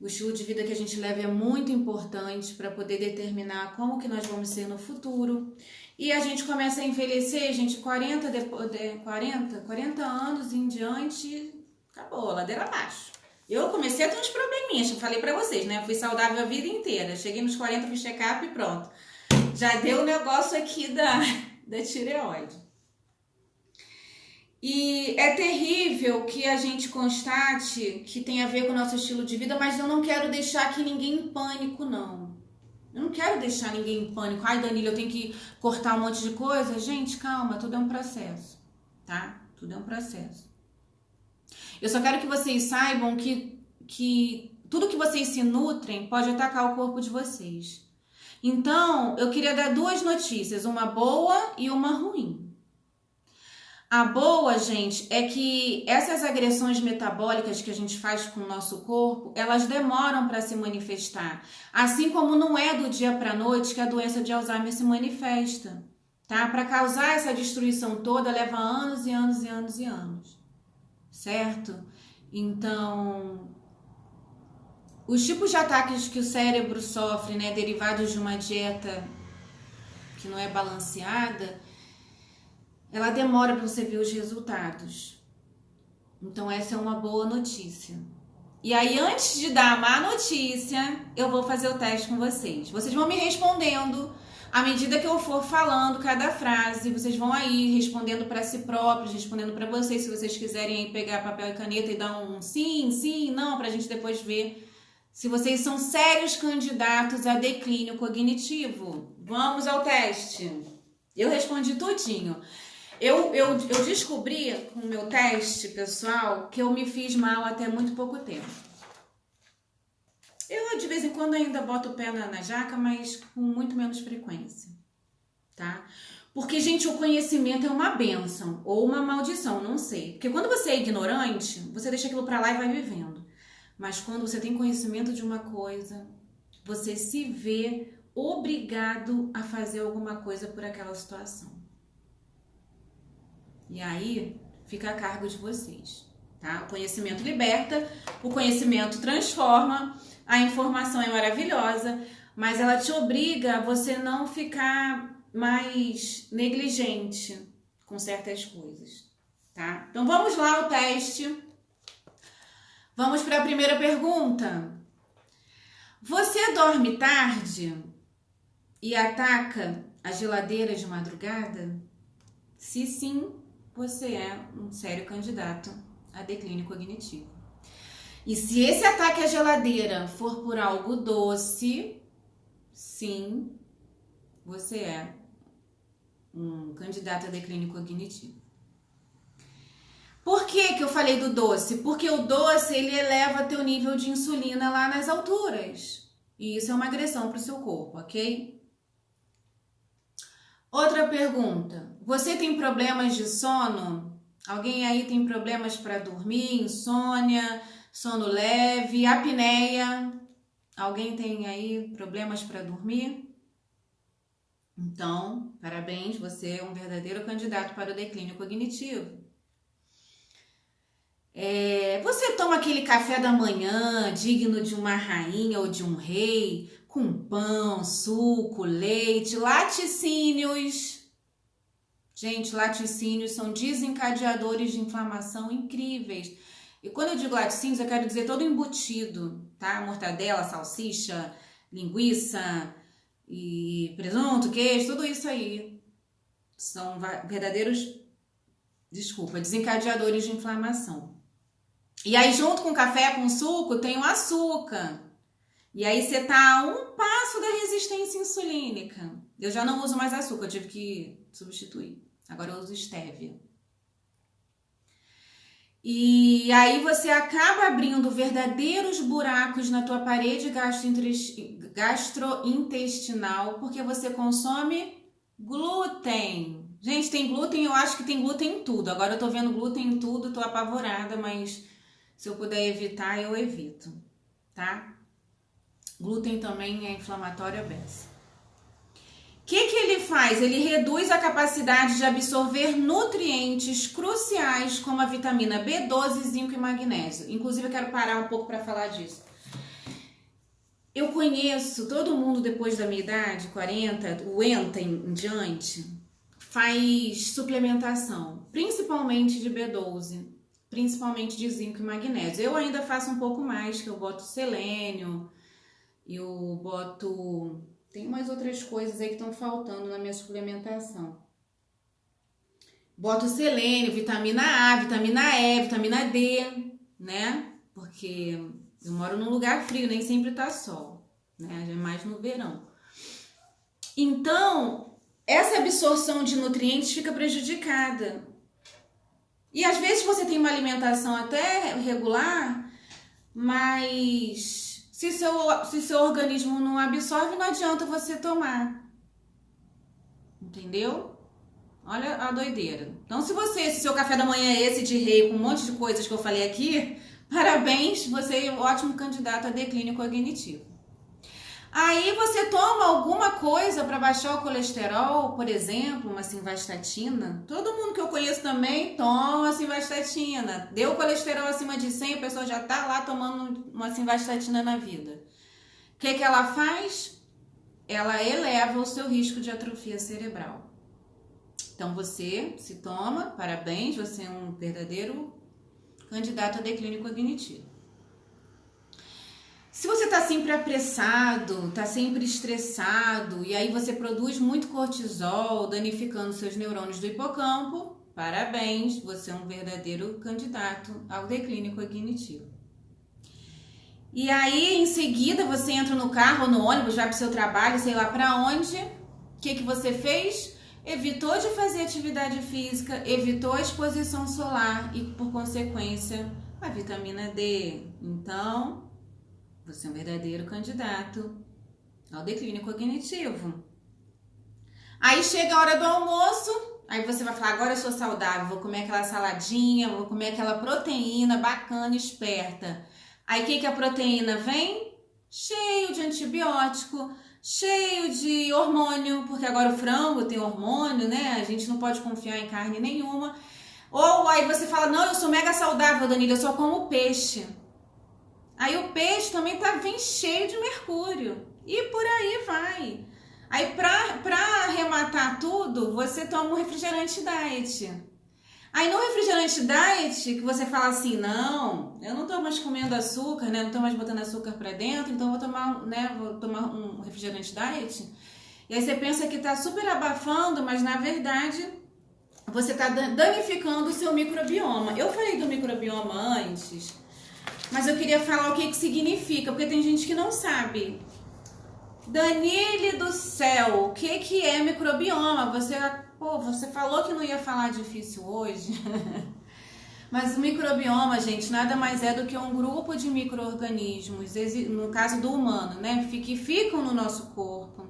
O estilo de vida que a gente leva é muito importante para poder determinar como que nós vamos ser no futuro. E a gente começa a envelhecer, gente, 40 anos em diante, acabou, ladeira abaixo. Eu comecei a ter uns probleminhas, eu falei pra vocês, né? Fui saudável a vida inteira. Cheguei nos 40, fiz check-up e pronto. Já deu o negócio aqui da tireoide. E é terrível que a gente constate que tem a ver com o nosso estilo de vida, mas eu não quero deixar aqui ninguém em pânico, não. Eu não quero deixar ninguém em pânico. Ai, Danilo, eu tenho que cortar um monte de coisa. Gente, calma, tudo é um processo, tá? Tudo é um processo. Eu só quero que vocês saibam que tudo que vocês se nutrem pode atacar o corpo de vocês. Então, eu queria dar 2 notícias, uma boa e uma ruim. A boa, gente, é que essas agressões metabólicas que a gente faz com o nosso corpo, elas demoram para se manifestar. Assim como não é do dia para a noite que a doença de Alzheimer se manifesta, tá? Para causar essa destruição toda leva anos e anos e anos e anos, certo? Então, os tipos de ataques que o cérebro sofre, né, derivados de uma dieta que não é balanceada, ela demora para você ver os resultados. Então essa é uma boa notícia. E aí, antes de dar a má notícia, eu vou fazer o teste com vocês. Vocês vão me respondendo à medida que eu for falando cada frase. Vocês vão aí respondendo para si próprios, respondendo para vocês. Se vocês quiserem aí pegar papel e caneta e dar um sim, sim, não, para a gente depois ver se vocês são sérios candidatos a declínio cognitivo. Vamos ao teste. Eu respondi tudinho. Eu descobri com o meu teste, pessoal, que eu me fiz mal até muito pouco tempo. Eu, de vez em quando, ainda boto o pé na jaca, mas com muito menos frequência, tá? Porque, gente, o conhecimento é uma bênção ou uma maldição, não sei. Porque quando você é ignorante, você deixa aquilo pra lá e vai vivendo. Mas quando você tem conhecimento de uma coisa, você se vê obrigado a fazer alguma coisa por aquela situação. E aí, fica a cargo de vocês, tá? O conhecimento liberta, o conhecimento transforma, a informação é maravilhosa, mas ela te obriga a você não ficar mais negligente com certas coisas, tá? Então, vamos lá ao teste. Vamos para a primeira pergunta. Você dorme tarde e ataca a geladeira de madrugada? Se sim, você é um sério candidato a declínio cognitivo. E se esse ataque à geladeira for por algo doce, sim, você é um candidato a declínio cognitivo. Por que eu falei do doce? Porque o doce, ele eleva teu nível de insulina lá nas alturas. E isso é uma agressão para o seu corpo, ok? Outra pergunta. Você tem problemas de sono? Alguém aí tem problemas para dormir? Insônia, sono leve, apneia? Alguém tem aí problemas para dormir? Então, parabéns, você é um verdadeiro candidato para o declínio cognitivo. Você toma aquele café da manhã digno de uma rainha ou de um rei, com pão, suco, leite, laticínios. Gente, laticínios são desencadeadores de inflamação incríveis. E quando eu digo laticínios, eu quero dizer todo embutido, tá? Mortadela, salsicha, linguiça e presunto, queijo, tudo isso aí. São verdadeiros, desencadeadores de inflamação. E aí, junto com o café, com suco, tem o açúcar. E aí, você tá a um passo da resistência insulínica. Eu já não uso mais açúcar, eu tive que substituir. Agora eu uso stevia. E aí, você acaba abrindo verdadeiros buracos na tua parede gastrointestinal, porque você consome glúten. Gente, tem glúten, eu acho que tem glúten em tudo. Agora eu tô vendo glúten em tudo, tô apavorada, mas se eu puder evitar, eu evito, tá? Glúten também é inflamatório à beça. O que ele faz? Ele reduz a capacidade de absorver nutrientes cruciais como a vitamina B12, zinco e magnésio. Inclusive, eu quero parar um pouco para falar disso. Eu conheço todo mundo depois da minha idade, 40, o ENTA em diante, faz suplementação, principalmente de B12, principalmente de zinco e magnésio. Eu ainda faço um pouco mais, que eu boto selênio, eu boto... Tem umas outras coisas aí que estão faltando na minha suplementação. Boto selênio, vitamina A, vitamina E, vitamina D, né? Porque eu moro num lugar frio, nem sempre tá sol, né? É mais no verão. Então, essa absorção de nutrientes fica prejudicada. E às vezes você tem uma alimentação até regular, mas se seu organismo não absorve, não adianta você tomar. Entendeu? Olha a doideira. Então, se seu café da manhã é esse de rei, com um monte de coisas que eu falei aqui, parabéns, você é um ótimo candidato a declínio cognitivo. Aí você toma alguma coisa para baixar o colesterol, por exemplo, uma simvastatina. Todo mundo que eu conheço também toma simvastatina. Deu colesterol acima de 100, a pessoa já tá lá tomando uma simvastatina na vida. O que ela faz? Ela eleva o seu risco de atrofia cerebral. Então você se toma, parabéns, você é um verdadeiro candidato a declínio cognitivo. Se você está sempre apressado, está sempre estressado e aí você produz muito cortisol, danificando seus neurônios do hipocampo, parabéns, você é um verdadeiro candidato ao declínio cognitivo. E aí, em seguida, você entra no carro ou no ônibus, vai para o seu trabalho, sei lá para onde. O que você fez? Evitou de fazer atividade física, evitou a exposição solar e, por consequência, a vitamina D. Então, você é um verdadeiro candidato ao declínio cognitivo. Aí chega a hora do almoço, aí você vai falar, agora eu sou saudável, vou comer aquela saladinha, vou comer aquela proteína bacana, esperta. Aí o que a proteína vem? Cheio de antibiótico, cheio de hormônio, porque agora o frango tem hormônio, né? A gente não pode confiar em carne nenhuma. Ou aí você fala, não, eu sou mega saudável, Danilo, eu só como peixe. Aí o peixe também vem cheio de mercúrio. E por aí vai. Aí pra arrematar tudo, você toma um refrigerante diet. Aí no refrigerante diet, que você fala assim, não, eu não tô mais comendo açúcar, né? Não tô mais botando açúcar pra dentro, então vou tomar um refrigerante diet. E aí você pensa que tá super abafando, mas na verdade você tá danificando o seu microbioma. Eu falei do microbioma antes, mas eu queria falar o que significa, porque tem gente que não sabe. Danile do céu, o que é microbioma? Você falou que não ia falar difícil hoje. Mas o microbioma, gente, nada mais é do que um grupo de micro-organismos, no caso do humano, né? Que ficam no nosso corpo.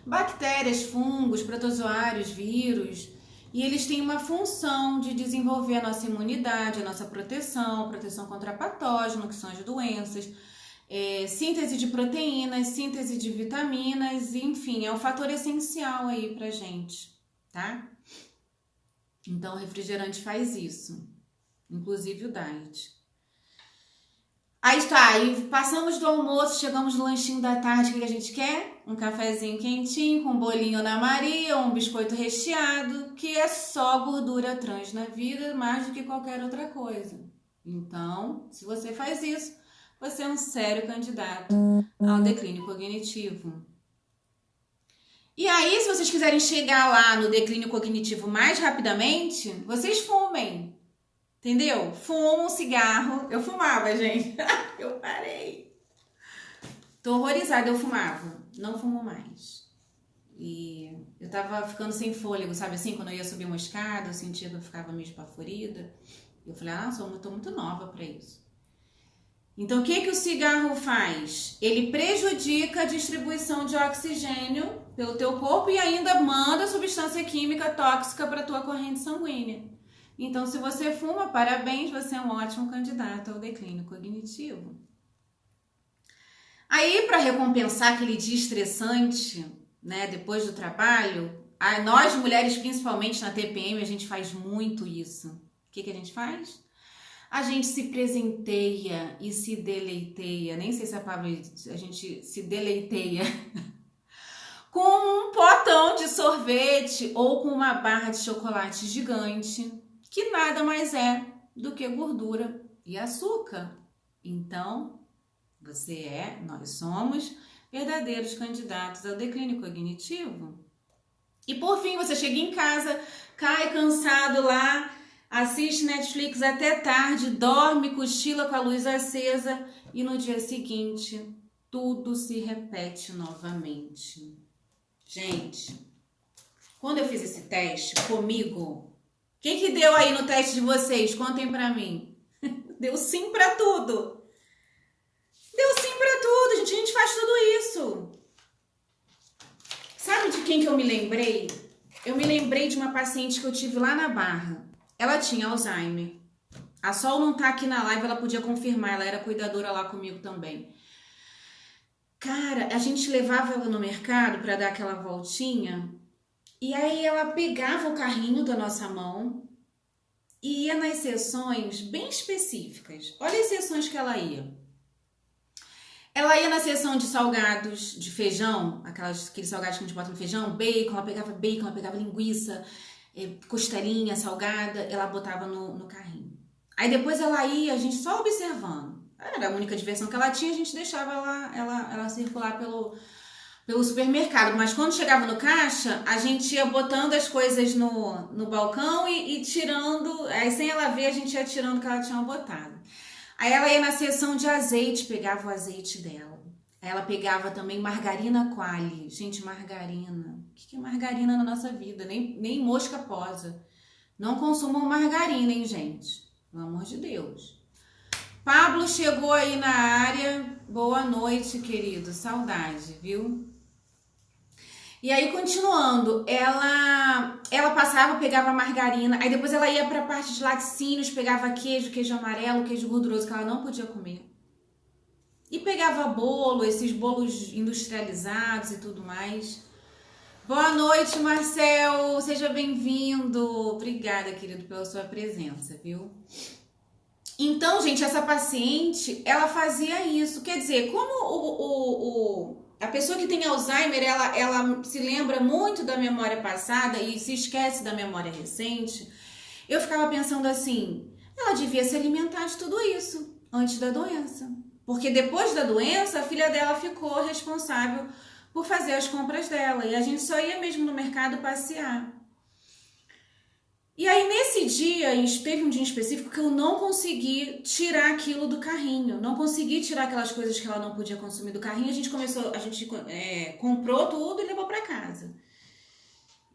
Bactérias, fungos, protozoários, vírus. E eles têm uma função de desenvolver a nossa imunidade, a nossa proteção contra patógeno, que são as doenças, síntese de proteínas, síntese de vitaminas, enfim, é um fator essencial aí pra gente, tá? Então, o refrigerante faz isso, inclusive o diet. Aí passamos do almoço, chegamos no lanchinho da tarde, o que a gente quer? Um cafezinho quentinho, com um bolinho na Maria, um biscoito recheado, que é só gordura trans na vida, mais do que qualquer outra coisa. Então, se você faz isso, você é um sério candidato ao declínio cognitivo. E aí, se vocês quiserem chegar lá no declínio cognitivo mais rapidamente, vocês fumem. Entendeu? Fuma um cigarro. Eu fumava, gente. Eu parei. Tô horrorizada, eu fumava. Não fumo mais. E eu tava ficando sem fôlego, sabe assim? Quando eu ia subir uma escada, eu sentia que eu ficava meio espaforida. Eu falei, tô muito nova pra isso. Então, o que o cigarro faz? Ele prejudica a distribuição de oxigênio pelo teu corpo e ainda manda substância química tóxica para tua corrente sanguínea. Então, se você fuma, parabéns, você é um ótimo candidato ao declínio cognitivo. Aí, para recompensar aquele dia estressante, né, depois do trabalho, nós mulheres, principalmente na TPM, a gente faz muito isso. O que a gente faz? A gente se presenteia e se deleiteia, nem sei se a palavra a gente se deleiteia, com um potão de sorvete ou com uma barra de chocolate gigante, que nada mais é do que gordura e açúcar. Então, nós somos verdadeiros candidatos ao declínio cognitivo. E por fim, você chega em casa, cai cansado lá, assiste Netflix até tarde, dorme, cochila com a luz acesa e no dia seguinte tudo se repete novamente. Gente, quando eu fiz esse teste comigo, quem que deu aí no teste de vocês? Contem pra mim. Deu sim pra tudo. Deu sim pra tudo, gente. A gente faz tudo isso. Sabe de quem que eu me lembrei? Eu me lembrei de uma paciente que eu tive lá na Barra. Ela tinha Alzheimer. A Sol não tá aqui na live, ela podia confirmar. Ela era cuidadora lá comigo também. Cara, a gente levava ela no mercado pra dar aquela voltinha. E aí ela pegava o carrinho da nossa mão e ia nas sessões bem específicas. Olha as sessões que ela ia. Ela ia na sessão de salgados de feijão, aqueles salgados que a gente bota no feijão, bacon, ela pegava linguiça, costelinha salgada, ela botava no carrinho. Aí depois ela ia, a gente só observando. Era a única diversão que ela tinha, a gente deixava ela circular pelo supermercado. Mas quando chegava no caixa, a gente ia botando as coisas no balcão e tirando, aí sem ela ver, a gente ia tirando o que ela tinha botado. Aí ela ia na seção de azeite, pegava o azeite dela. Aí ela pegava também margarina Qualy. Gente, margarina. O que é margarina na nossa vida? Nem mosca posa. Não consumam margarina, hein, gente? Pelo amor de Deus. Pablo chegou aí na área. Boa noite, querido. Saudade, viu? E aí, continuando, ela passava, pegava margarina, aí depois ela ia pra parte de laticínios, pegava queijo amarelo, queijo gorduroso, que ela não podia comer. E pegava bolo, esses bolos industrializados e tudo mais. Boa noite, Marcel, seja bem-vindo. Obrigada, querido, pela sua presença, viu? Então, gente, essa paciente, ela fazia isso. Quer dizer, como a pessoa que tem Alzheimer, ela se lembra muito da memória passada e se esquece da memória recente, eu ficava pensando assim, ela devia se alimentar de tudo isso antes da doença. Porque depois da doença, a filha dela ficou responsável por fazer as compras dela. E a gente só ia mesmo no mercado passear. E aí, nesse dia, teve um dia em específico que eu não consegui tirar aquilo do carrinho. Não consegui tirar aquelas coisas que ela não podia consumir do carrinho. A gente comprou tudo e levou para casa.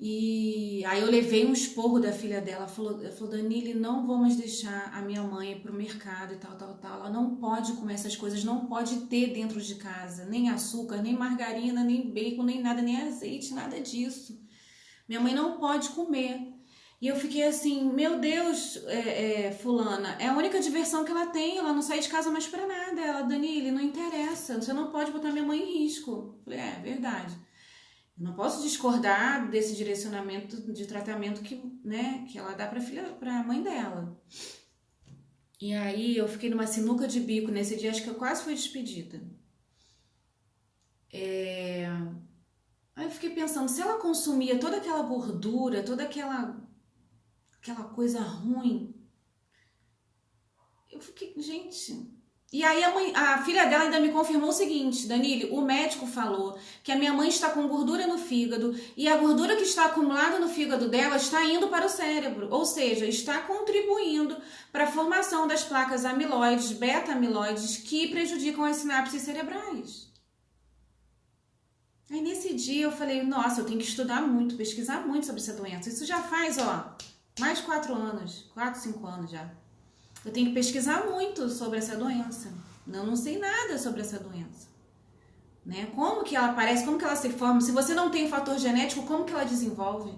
E aí eu levei um esporro da filha dela. Ela falou, Danile, não vou mais deixar a minha mãe ir pro mercado e tal. Ela não pode comer essas coisas, não pode ter dentro de casa. Nem açúcar, nem margarina, nem bacon, nem nada, nem azeite, nada disso. Minha mãe não pode comer. E eu fiquei assim, meu Deus, fulana, é a única diversão que ela tem, ela não sai de casa mais pra nada. Ela, Danile, não interessa, você não pode botar minha mãe em risco. Eu falei, é verdade. Eu não posso discordar desse direcionamento de tratamento que ela dá pra mãe dela. E aí eu fiquei numa sinuca de bico nesse dia, acho que eu quase fui despedida. Aí eu fiquei pensando, se ela consumia toda aquela gordura, toda aquela coisa ruim, eu fiquei, gente... E aí a filha dela ainda me confirmou o seguinte, Danile, o médico falou que a minha mãe está com gordura no fígado e a gordura que está acumulada no fígado dela está indo para o cérebro, ou seja, está contribuindo para a formação das placas amiloides, beta-amiloides, que prejudicam as sinapses cerebrais. Aí nesse dia eu falei, nossa, eu tenho que estudar muito, pesquisar muito sobre essa doença. Isso já faz, mais de 4 anos, 4, 5 anos já. Eu tenho que pesquisar muito sobre essa doença. Eu não sei nada sobre essa doença. Né? Como que ela aparece, como que ela se forma? Se você não tem o fator genético, como que ela desenvolve?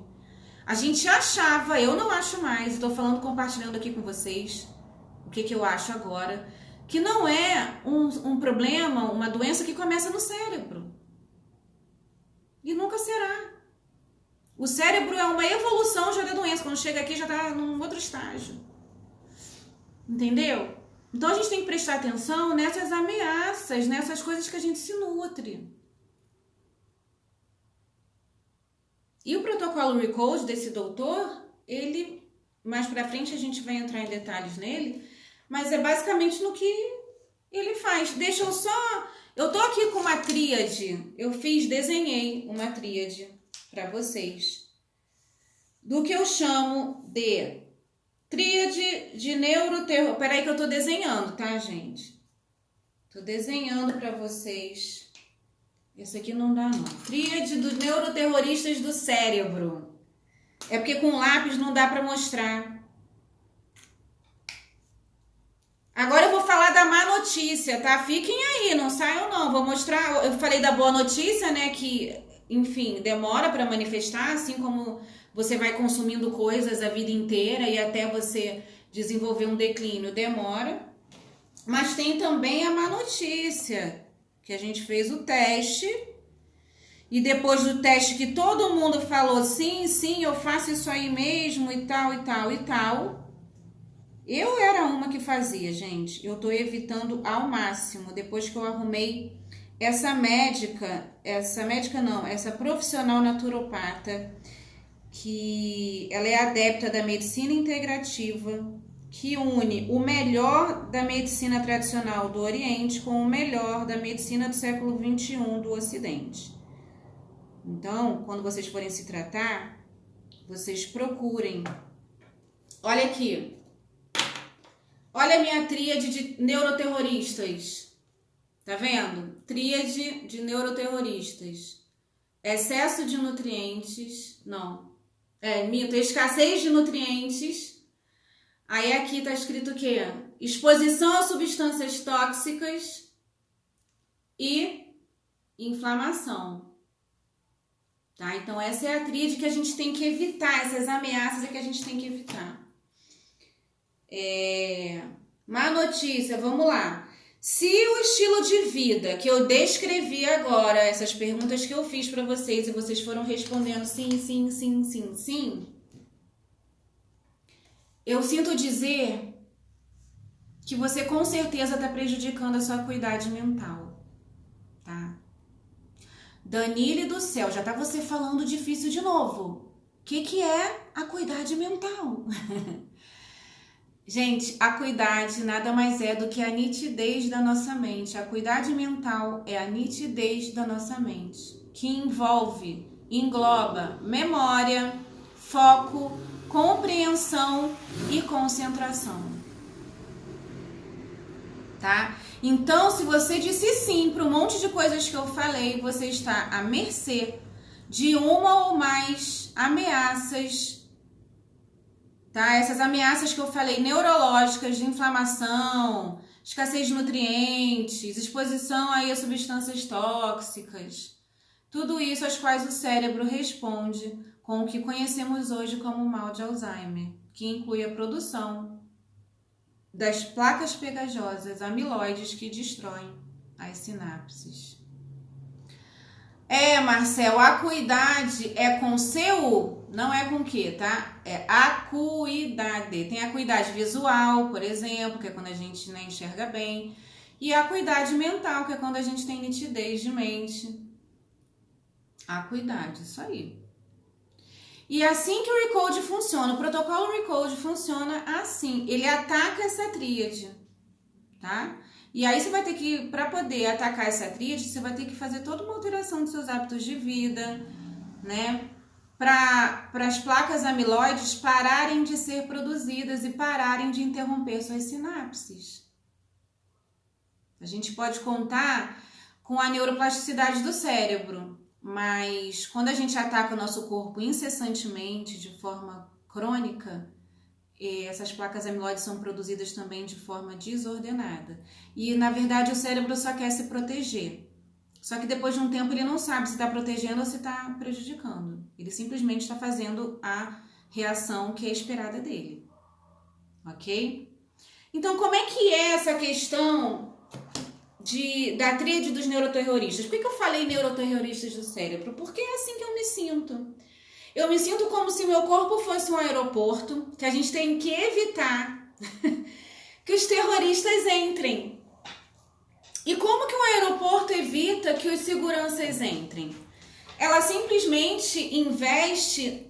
A gente achava, eu não acho mais, estou compartilhando aqui com vocês o que eu acho agora, que não é um problema, uma doença que começa no cérebro. E nunca será. O cérebro é uma evolução já da doença. Quando chega aqui já está num outro estágio. Entendeu? Então a gente tem que prestar atenção nessas ameaças, nessas coisas que a gente se nutre. E o protocolo Recode desse doutor, ele, mais pra frente a gente vai entrar em detalhes nele, mas é basicamente no que ele faz. Deixa eu só... Eu tô aqui com uma tríade, desenhei uma tríade pra vocês, do que eu chamo de tríade de neuroterror. Peraí que eu tô desenhando, tá, gente? Tô desenhando pra vocês. Esse aqui não dá, não. Tríade dos neuroterroristas do cérebro. É porque com lápis não dá pra mostrar. Agora eu vou falar da má notícia, tá? Fiquem aí, não saiam não. Vou mostrar... Eu falei da boa notícia, né? Que, enfim, demora pra manifestar, assim como... Você vai consumindo coisas a vida inteira e até você desenvolver um declínio demora. Mas tem também a má notícia, que a gente fez o teste. E depois do teste que todo mundo falou, sim, eu faço isso aí mesmo e tal, e tal, e tal. Eu era uma que fazia, gente. Eu tô evitando ao máximo. Depois que eu arrumei essa profissional naturopata, que ela é adepta da medicina integrativa, que une o melhor da medicina tradicional do Oriente com o melhor da medicina do século XXI do Ocidente. Então, quando vocês forem se tratar, vocês procurem. Olha aqui. Olha a minha tríade de neuroterroristas. Tá vendo? Tríade de neuroterroristas. Excesso de nutrientes, escassez de nutrientes. Aí aqui tá escrito o quê? Exposição a substâncias tóxicas e inflamação. Tá? Então essa é a tríade que a gente tem que evitar, essas ameaças é que a gente tem que evitar. Má notícia, vamos lá. Se o estilo de vida que eu descrevi agora, essas perguntas que eu fiz para vocês e vocês foram respondendo sim, eu sinto dizer que você com certeza está prejudicando a sua acuidade mental, tá? Danile do céu, já tá você falando difícil de novo. O que é acuidade mental? Gente, a acuidade nada mais é do que a nitidez da nossa mente. A acuidade mental é a nitidez da nossa mente, que engloba memória, foco, compreensão e concentração. Tá? Então, se você disse sim para um monte de coisas que eu falei, você está à mercê de uma ou mais ameaças, tá? Essas ameaças que eu falei, neurológicas, de inflamação, escassez de nutrientes, exposição aí a substâncias tóxicas, tudo isso às quais o cérebro responde com o que conhecemos hoje como mal de Alzheimer, que inclui a produção das placas pegajosas amiloides que destroem as sinapses. Marcel, acuidade é com C-U, não é com Q, tá? É acuidade. Tem acuidade visual, por exemplo, que é quando a gente nem enxerga bem. E acuidade mental, que é quando a gente tem nitidez de mente. Acuidade, isso aí. E assim que o Recode funciona, o protocolo Recode funciona assim. Ele ataca essa tríade, tá? E aí você vai ter que, para poder atacar essa tríade, você vai ter que fazer toda uma alteração dos seus hábitos de vida, né? Para as placas amiloides pararem de ser produzidas e pararem de interromper suas sinapses. A gente pode contar com a neuroplasticidade do cérebro, mas quando a gente ataca o nosso corpo incessantemente, de forma crônica, essas placas amiloides são produzidas também de forma desordenada. E, na verdade, o cérebro só quer se proteger. Só que depois de um tempo ele não sabe se está protegendo ou se está prejudicando. Ele simplesmente está fazendo a reação que é esperada dele. Ok? Então, como é que é essa questão da tríade dos neuroterroristas? Por que eu falei neuroterroristas do cérebro? Porque é assim que eu me sinto. Eu me sinto como se meu corpo fosse um aeroporto, que a gente tem que evitar que os terroristas entrem. E como que um aeroporto evita que os seguranças entrem? Ela simplesmente investe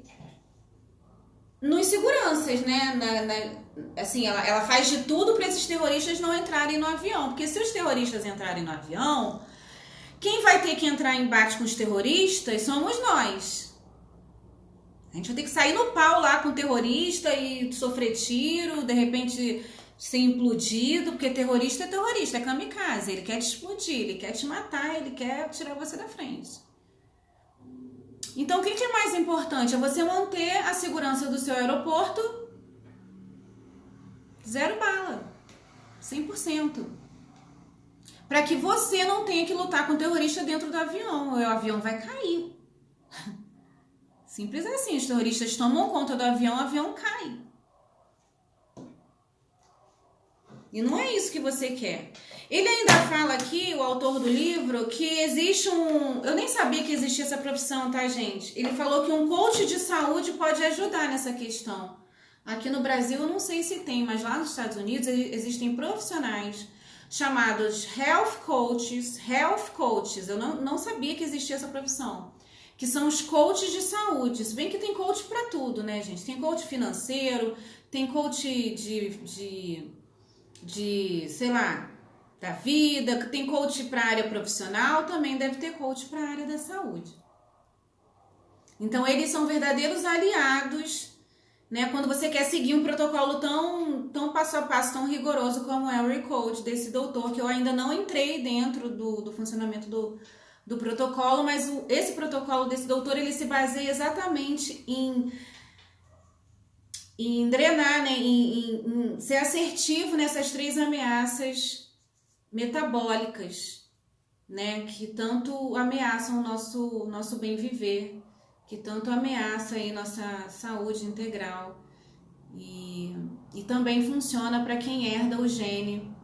nos seguranças, né? Assim, ela faz de tudo para esses terroristas não entrarem no avião. Porque se os terroristas entrarem no avião, quem vai ter que entrar em embate com os terroristas somos nós. A gente vai ter que sair no pau lá com o terrorista e sofrer tiro, de repente ser implodido, porque terrorista é terrorista, é kamikaze, ele quer te explodir, ele quer te matar, ele quer tirar você da frente. Então, o que é mais importante? É você manter a segurança do seu aeroporto 0 bala, 100%. Para que você não tenha que lutar com o terrorista dentro do avião, o avião vai cair. Simples assim, os terroristas tomam conta do avião, o avião cai. E não é isso que você quer. Ele ainda fala aqui, o autor do livro, que existe eu nem sabia que existia essa profissão, tá, gente? Ele falou que um coach de saúde pode ajudar nessa questão. Aqui no Brasil eu não sei se tem, mas lá nos Estados Unidos existem profissionais chamados health coaches. Eu não sabia que existia essa profissão. Que são os coaches de saúde. Se bem que tem coach para tudo, né, gente? Tem coach financeiro, tem coach sei lá, da vida, tem coach para a área profissional, também deve ter coach para a área da saúde. Então, eles são verdadeiros aliados, né? Quando você quer seguir um protocolo tão passo a passo, tão rigoroso como é o Recode desse doutor, que eu ainda não entrei dentro do funcionamento do protocolo, mas esse protocolo desse doutor, ele se baseia exatamente em drenar, né, em ser assertivo nessas 3 ameaças metabólicas, né, que tanto ameaçam o nosso bem viver, que tanto ameaça aí nossa saúde integral e também funciona para quem herda o gene,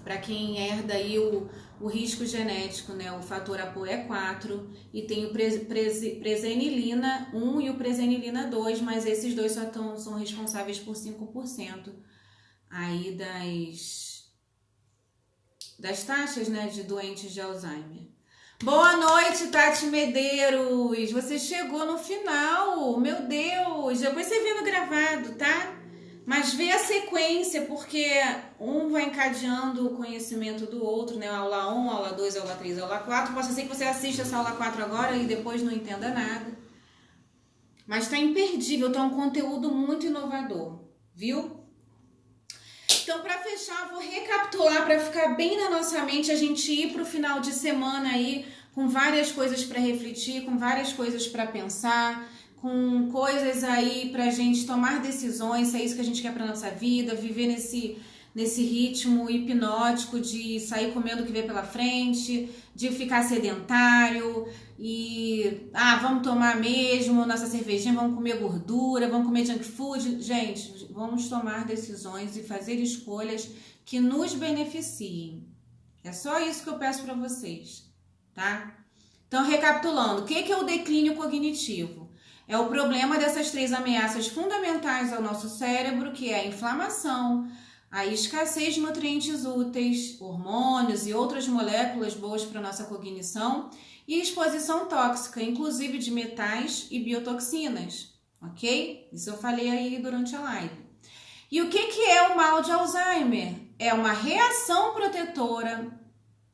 para quem herda aí o risco genético, né? O fator ApoE4 e tem o presenilina 1 e o presenilina 2, mas esses dois são responsáveis por 5% aí das taxas, né, de doentes de Alzheimer. Boa noite, Tati Medeiros! Você chegou no final, meu Deus! Depois você vê no gravado, tá? Mas vê a sequência, porque um vai encadeando o conhecimento do outro, né? Aula 1, aula 2, aula 3, aula 4. Pode ser que você assista essa aula 4 agora e depois não entenda nada. Mas tá imperdível, tá um conteúdo muito inovador, viu? Então, para fechar, vou recapitular para ficar bem na nossa mente, a gente ir para o final de semana aí com várias coisas para refletir, com várias coisas para pensar, com coisas aí para a gente tomar decisões, se é isso que a gente quer para nossa vida, viver nesse ritmo hipnótico de sair comendo o que vê pela frente, de ficar sedentário e vamos tomar mesmo nossa cervejinha, vamos comer gordura, vamos comer junk food. Gente, vamos tomar decisões e fazer escolhas que nos beneficiem. É só isso que eu peço para vocês, tá? Então, recapitulando, o que é o declínio cognitivo? É o problema dessas 3 ameaças fundamentais ao nosso cérebro, que é a inflamação, a escassez de nutrientes úteis, hormônios e outras moléculas boas para nossa cognição e exposição tóxica, inclusive de metais e biotoxinas, ok? Isso eu falei aí durante a live. E o que é o mal de Alzheimer? É uma reação protetora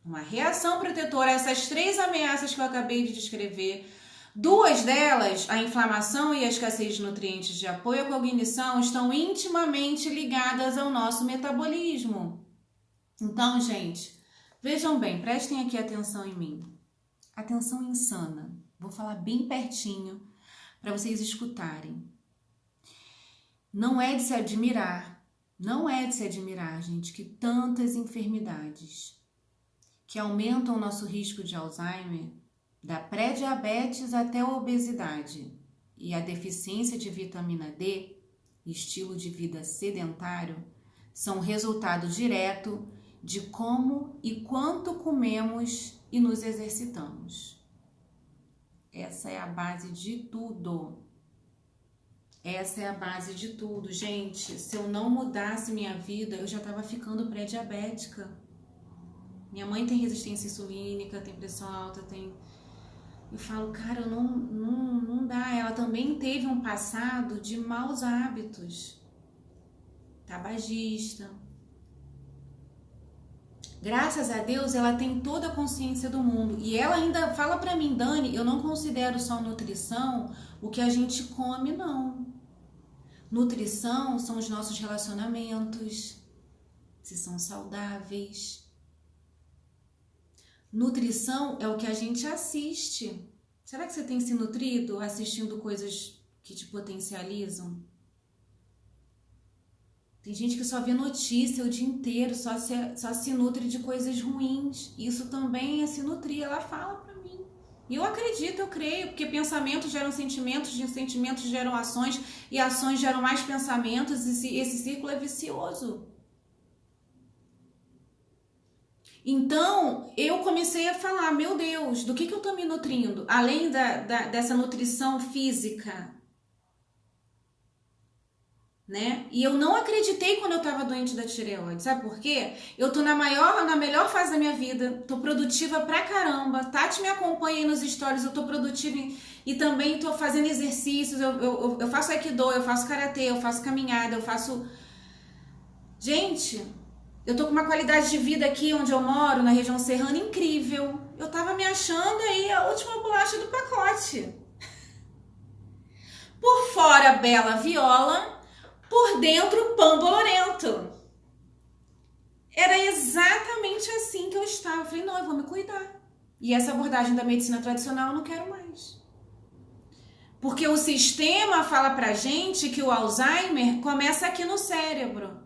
a essas 3 ameaças que eu acabei de descrever. 2 delas, a inflamação e a escassez de nutrientes de apoio à cognição, estão intimamente ligadas ao nosso metabolismo. Então, gente, vejam bem, prestem aqui atenção em mim. Atenção insana. Vou falar bem pertinho para vocês escutarem. Não é de se admirar, gente, que tantas enfermidades que aumentam o nosso risco de Alzheimer, da pré-diabetes até a obesidade e a deficiência de vitamina D, estilo de vida sedentário, são resultado direto de como e quanto comemos e nos exercitamos. Essa é a base de tudo. Gente. Se eu não mudasse minha vida, eu já estava ficando pré-diabética. Minha mãe tem resistência insulínica, tem pressão alta, Eu falo, cara, não dá. Ela também teve um passado de maus hábitos. Tabagista. Graças a Deus, ela tem toda a consciência do mundo. E ela ainda fala pra mim, Dani, eu não considero só nutrição o que a gente come, não. Nutrição são os nossos relacionamentos, se são saudáveis. Nutrição é o que a gente assiste. Será que você tem se nutrido assistindo coisas que te potencializam? Tem gente que só vê notícia o dia inteiro, só se nutre de coisas ruins. Isso também é se nutrir, ela fala pra mim. E eu acredito, eu creio, porque pensamentos geram sentimentos, de sentimentos geram ações, e ações geram mais pensamentos, e esse círculo é vicioso. Então, eu comecei a falar, meu Deus, do que eu tô me nutrindo? Além dessa nutrição física, né? E eu não acreditei quando eu tava doente da tireoide, sabe por quê? Eu tô na melhor fase da minha vida, tô produtiva pra caramba, Tati me acompanha aí nos stories, eu tô produtiva e também tô fazendo exercícios, eu faço aikido, eu faço karatê, eu faço caminhada, eu faço... Gente... Eu tô com uma qualidade de vida aqui onde eu moro, na região serrana, incrível. Eu tava me achando aí a última bolacha do pacote. Por fora, bela viola, por dentro, pão bolorento. Era exatamente assim que eu estava. Eu falei, não, eu vou me cuidar. E essa abordagem da medicina tradicional eu não quero mais. Porque o sistema fala pra gente que o Alzheimer começa aqui no cérebro.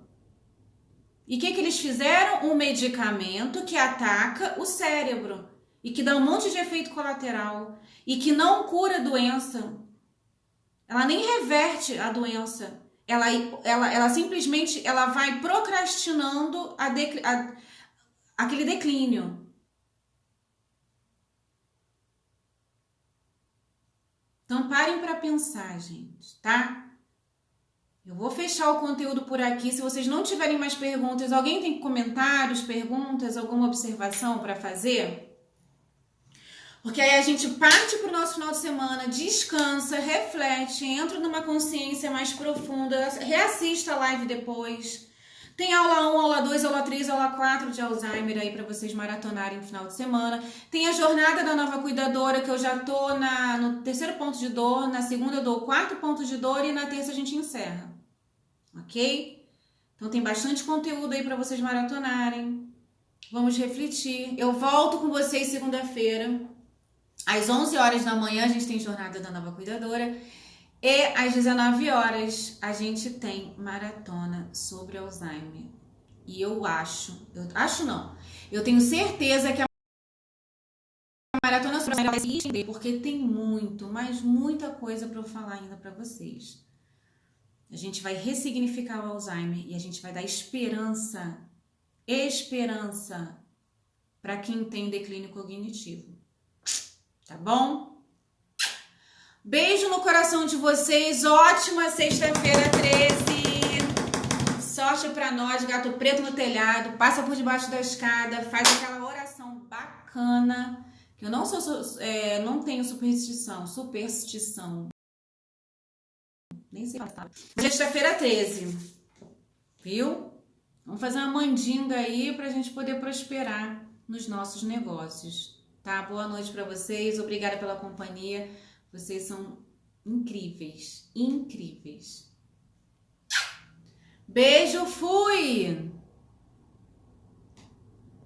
E o que eles fizeram? Um medicamento que ataca o cérebro e que dá um monte de efeito colateral e que não cura a doença. Ela nem reverte a doença. Ela simplesmente vai procrastinando aquele declínio. Então parem para pensar, gente, tá? Eu vou fechar o conteúdo por aqui. Se vocês não tiverem mais perguntas, alguém tem comentários, perguntas, alguma observação para fazer? Porque aí a gente parte para o nosso final de semana, descansa, reflete, entra numa consciência mais profunda, reassista a live depois. Tem aula 1, aula 2, aula 3, aula 4 de Alzheimer aí para vocês maratonarem no final de semana. Tem a jornada da nova cuidadora, que eu já tô no terceiro ponto de dor, na segunda eu dou o quarto ponto de dor e na terça a gente encerra. Ok? Então tem bastante conteúdo aí para vocês maratonarem. Vamos refletir. Eu volto com vocês segunda-feira. Às 11 horas da manhã a gente tem jornada da nova cuidadora. E às 19 horas a gente tem maratona sobre Alzheimer. E eu tenho certeza que a maratona sobre Alzheimer vai se estender, porque tem muito, mas muita coisa para eu falar ainda para vocês. A gente vai ressignificar o Alzheimer e a gente vai dar esperança para quem tem declínio cognitivo. Tá bom? Beijo no coração de vocês. Ótima sexta-feira 13. Sorte pra nós, gato preto no telhado. Passa por debaixo da escada. Faz aquela oração bacana. Que eu não não tenho superstição. Nem sei falar. Sexta-feira 13. Viu? Vamos fazer uma mandinga aí pra gente poder prosperar nos nossos negócios. Tá? Boa noite pra vocês. Obrigada pela companhia. Vocês são incríveis. Incríveis. Beijo, fui!